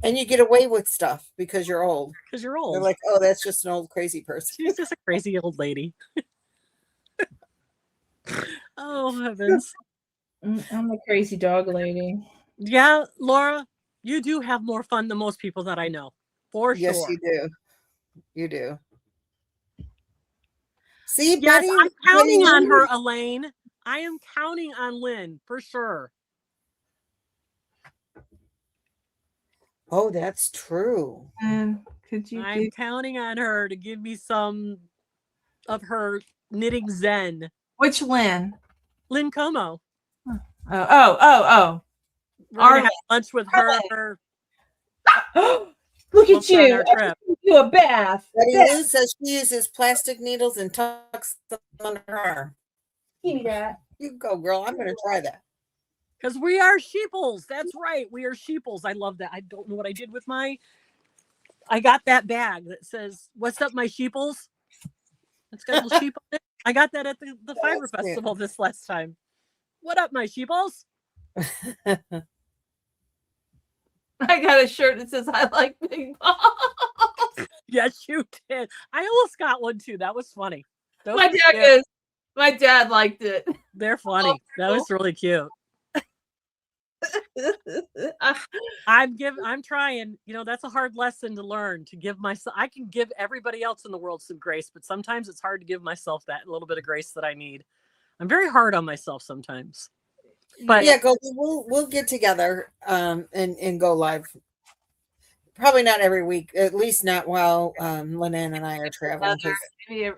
And you get away with stuff because you're old. Because you're old. They're like, oh, that's just an old crazy person. She's just a crazy old lady. Oh, heavens. I'm a crazy dog lady. Yeah, Laura, you do have more fun than most people that I know. For sure. Yes, you do. You do. See, yes, Betty, I'm counting on her, Elaine. I am counting on Lynn for sure. Oh, that's true. Could you? I'm counting on her to give me some of her knitting zen. Which Lynn? Lynn Como. Oh. We're gonna have lunch with her. Look at you! You a bath. Betty Lou says she uses plastic needles and tucks them under her arm. Give me that. You go, girl. I'm gonna try that. Because we are sheeples. That's right. We are sheeples. I love that. I don't know what I did with I got that bag that says, "What's up, my sheeples?" It's got a little sheep on it. I got that at the Fiber Festival this last time. What up, my sheeples? I got a shirt that says I like big balls. Yes, you did. I almost got one too. That was funny. My dad liked it. They're funny. That was really cute. I'm trying. You know, that's a hard lesson to learn, to give myself. I can give everybody else in the world some grace, but sometimes it's hard to give myself that little bit of grace that I need. I'm very hard on myself sometimes. But yeah, we'll get together and go live. Probably not every week, at least not while Lynette and I are traveling. I'm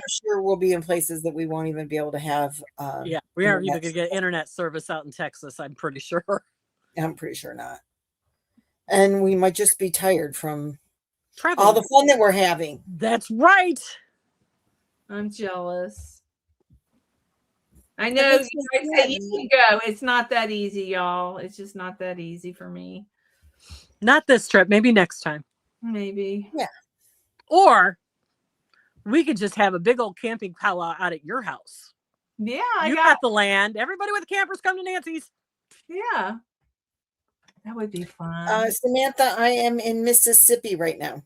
sure we'll be in places that we won't even be able to have. Yeah, we aren't even going to get internet service out in Texas, I'm pretty sure. I'm pretty sure not. And we might just be tired from traveling. All the fun that we're having. That's right. I'm jealous. I know you guys say you can go. It's not that easy, y'all. It's just not that easy for me. Not this trip. Maybe next time. Maybe. Yeah. Or we could just have a big old camping powwow out at your house. Yeah. You got the land. Everybody with campers come to Nancy's. Yeah. That would be fun. Samantha, I am in Mississippi right now.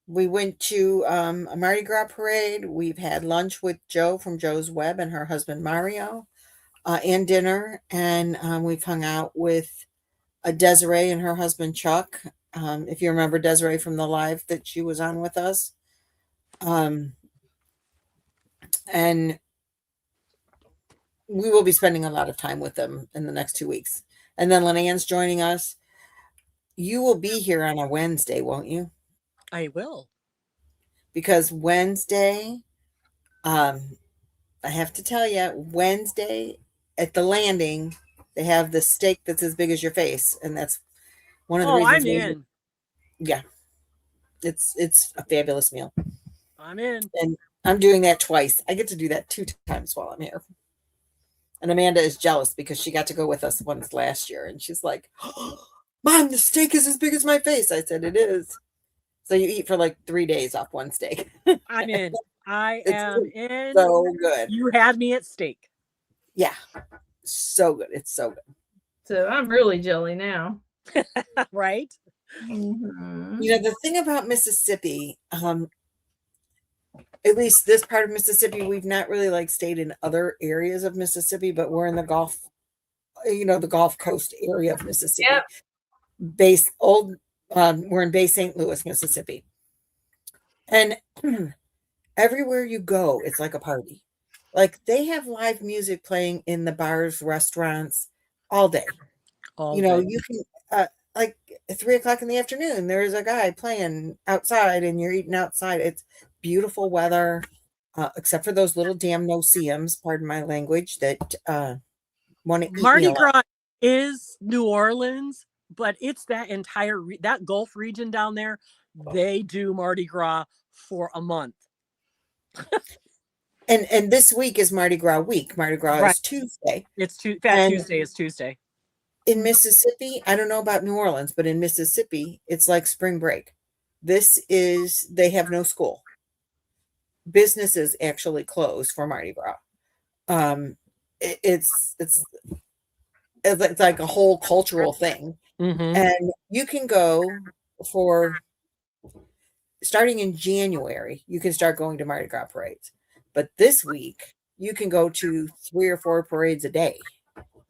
We went to a Mardi Gras parade. We've had lunch with Joe from Joe's Web and her husband Mario, and dinner. And we've hung out with Desiree and her husband Chuck. If you remember Desiree from the live that she was on with us. And we will be spending a lot of time with them in the next 2 weeks. And then Lynette's joining us. You will be here on a Wednesday, won't you? I will. Because Wednesday, I have to tell you, Wednesday at the landing, they have the steak that's as big as your face. And that's one of the reasons. I'm in. Yeah. It's a fabulous meal. I'm in. And I'm doing that twice. I get to do that 2 times while I'm here. And Amanda is jealous because she got to go with us once last year. And she's like, oh, Mom, the steak is as big as my face. I said, it is. So you eat for like 3 days off one steak. I'm in. I am in. So good. You had me at steak. Yeah. So good. It's so good. So I'm really jelly now. Right? Mm-hmm. You know, the thing about Mississippi, at least this part of Mississippi, we've not really like stayed in other areas of Mississippi, but we're in the Gulf, the Gulf Coast area of Mississippi. Yep. We're in Bay St. Louis, Mississippi. And everywhere you go, it's like a party. Like they have live music playing in the bars, restaurants all day. You can like at 3:00 in the afternoon, there's a guy playing outside and you're eating outside. It's beautiful weather, except for those little damn no-see-ums, pardon my language, that want to eat Mardi Gras is New Orleans, but it's that entire that Gulf region down there. They do Mardi Gras for a month. And this week is Mardi Gras week. Mardi Gras is Tuesday. It's Tuesday is Tuesday. In Mississippi, I don't know about New Orleans, but in Mississippi, it's like spring break. They have no school. Businesses actually close for Mardi Gras. It's like a whole cultural thing. Mm-hmm. And you can go starting in January, you can start going to Mardi Gras parades. But this week, you can go to 3 or 4 parades a day.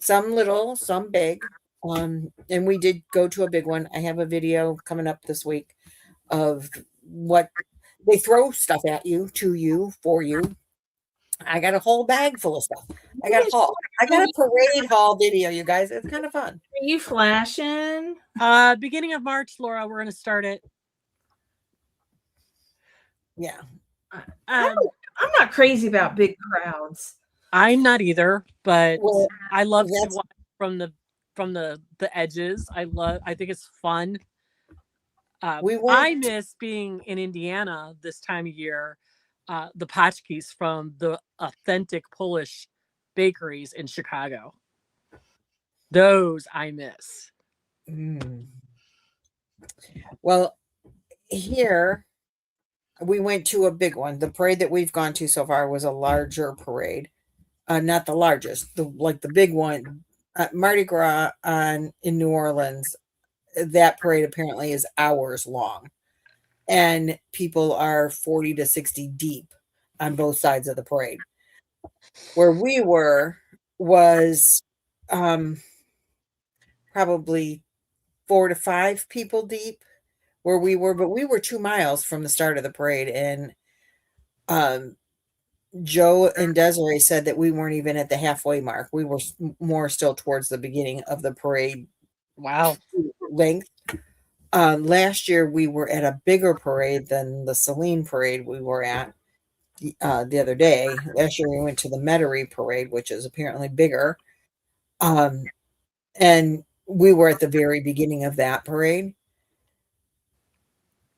Some little, some big. And we did go to a big one. I have a video coming up this week of what they throw stuff at you, to you, for you. I got a whole bag full of stuff. I got a parade haul video, you guys. It's kind of fun. Are you flashing? Beginning of March, Laura, we're going to start it. Yeah. I'm not crazy about big crowds. I'm not either, but Well, I love to watch from the edges. I think it's fun. I miss being in Indiana this time of year. The potchkis from the authentic Polish bakeries in Chicago. Those I miss. Well, here we went to a big one. The parade that we've gone to so far was a larger parade. Not the largest, the big one. Mardi Gras in New Orleans, that parade apparently is hours long. And people are 40 to 60 deep on both sides of the parade. Where we were was probably 4 to 5 people deep where we were, but we were 2 miles from the start of the parade. And Joe and Desiree said that we weren't even at the halfway mark. We were more still towards the beginning of the parade. Wow. Length. Last year we were at a bigger parade than the Celine parade we were at the other day. Last year we went to the Metairie parade, which is apparently bigger. And we were at the very beginning of that parade.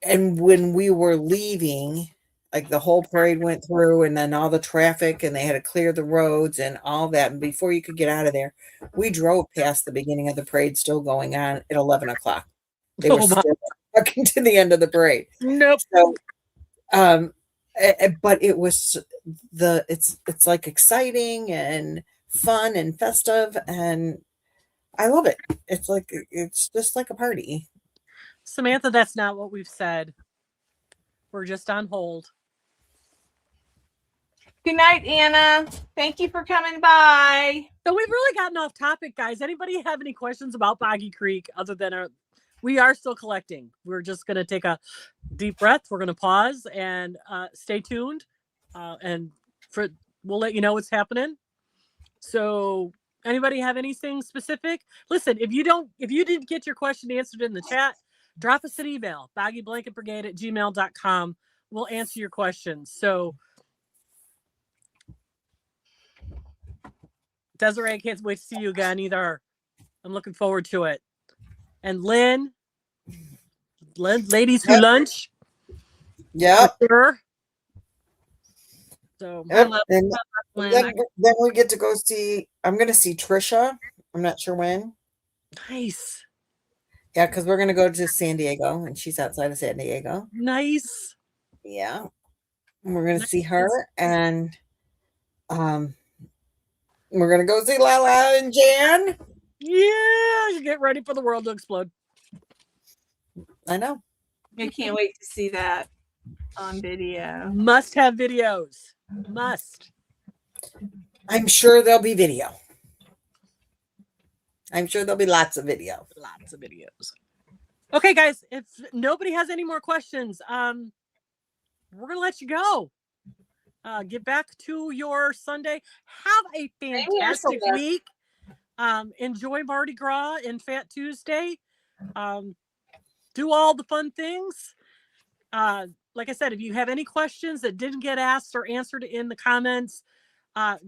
And when we were leaving, like the whole parade went through and then all the traffic and they had to clear the roads and all that. And before you could get out of there, we drove past the beginning of the parade still going on at 11 o'clock. They were still walking to the end of the parade. Nope. So, but it was it's like exciting and fun and festive and I love it. It's just like a party. Samantha, that's not what we've said. We're just on hold. Good night, Anna. Thank you for coming by. So we've really gotten off topic, guys. Anybody have any questions about Boggy Creek other than we are still collecting. We're just going to take a deep breath. We're going to pause and stay tuned. And we'll let you know what's happening. So anybody have anything specific? Listen, if you didn't get your question answered in the chat, drop us an email, boggyblanketbrigade@gmail.com. We'll answer your questions. So Desiree, I can't wait to see you again either. I'm looking forward to it. And Lynn, ladies who lunch. Yep. Sure. So yep. Then we get to go see, I'm going to see Trisha. I'm not sure when. Nice. Yeah, because we're going to go to San Diego and she's outside of San Diego. Nice. Yeah. And we're going to see her and we're going to go see Lala and Jan. Yeah, you get ready for the world to explode. I know. I can't wait to see that. On video. Must have videos. Must. I'm sure there'll be video. I'm sure there'll be lots of video. Lots of videos. Okay, guys, if nobody has any more questions, we're gonna let you go. Get back to your Sunday. Have a fantastic week. Enjoy Mardi Gras and Fat Tuesday. Do all the fun things. Like I said, if you have any questions that didn't get asked or answered in the comments,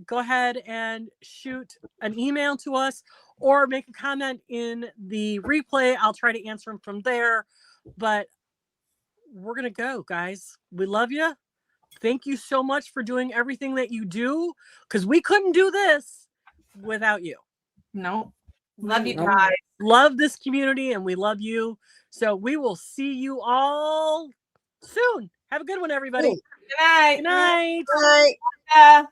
go ahead and shoot an email to us or make a comment in the replay. I'll try to answer them from there. But we're going to go, guys. We love you. Thank you so much for doing everything that you do, because we couldn't do this without you. No. Love you guys. Love this community, and we love you. So we will see you all soon. Have a good one, everybody. Good night. Good night. Bye. Yeah.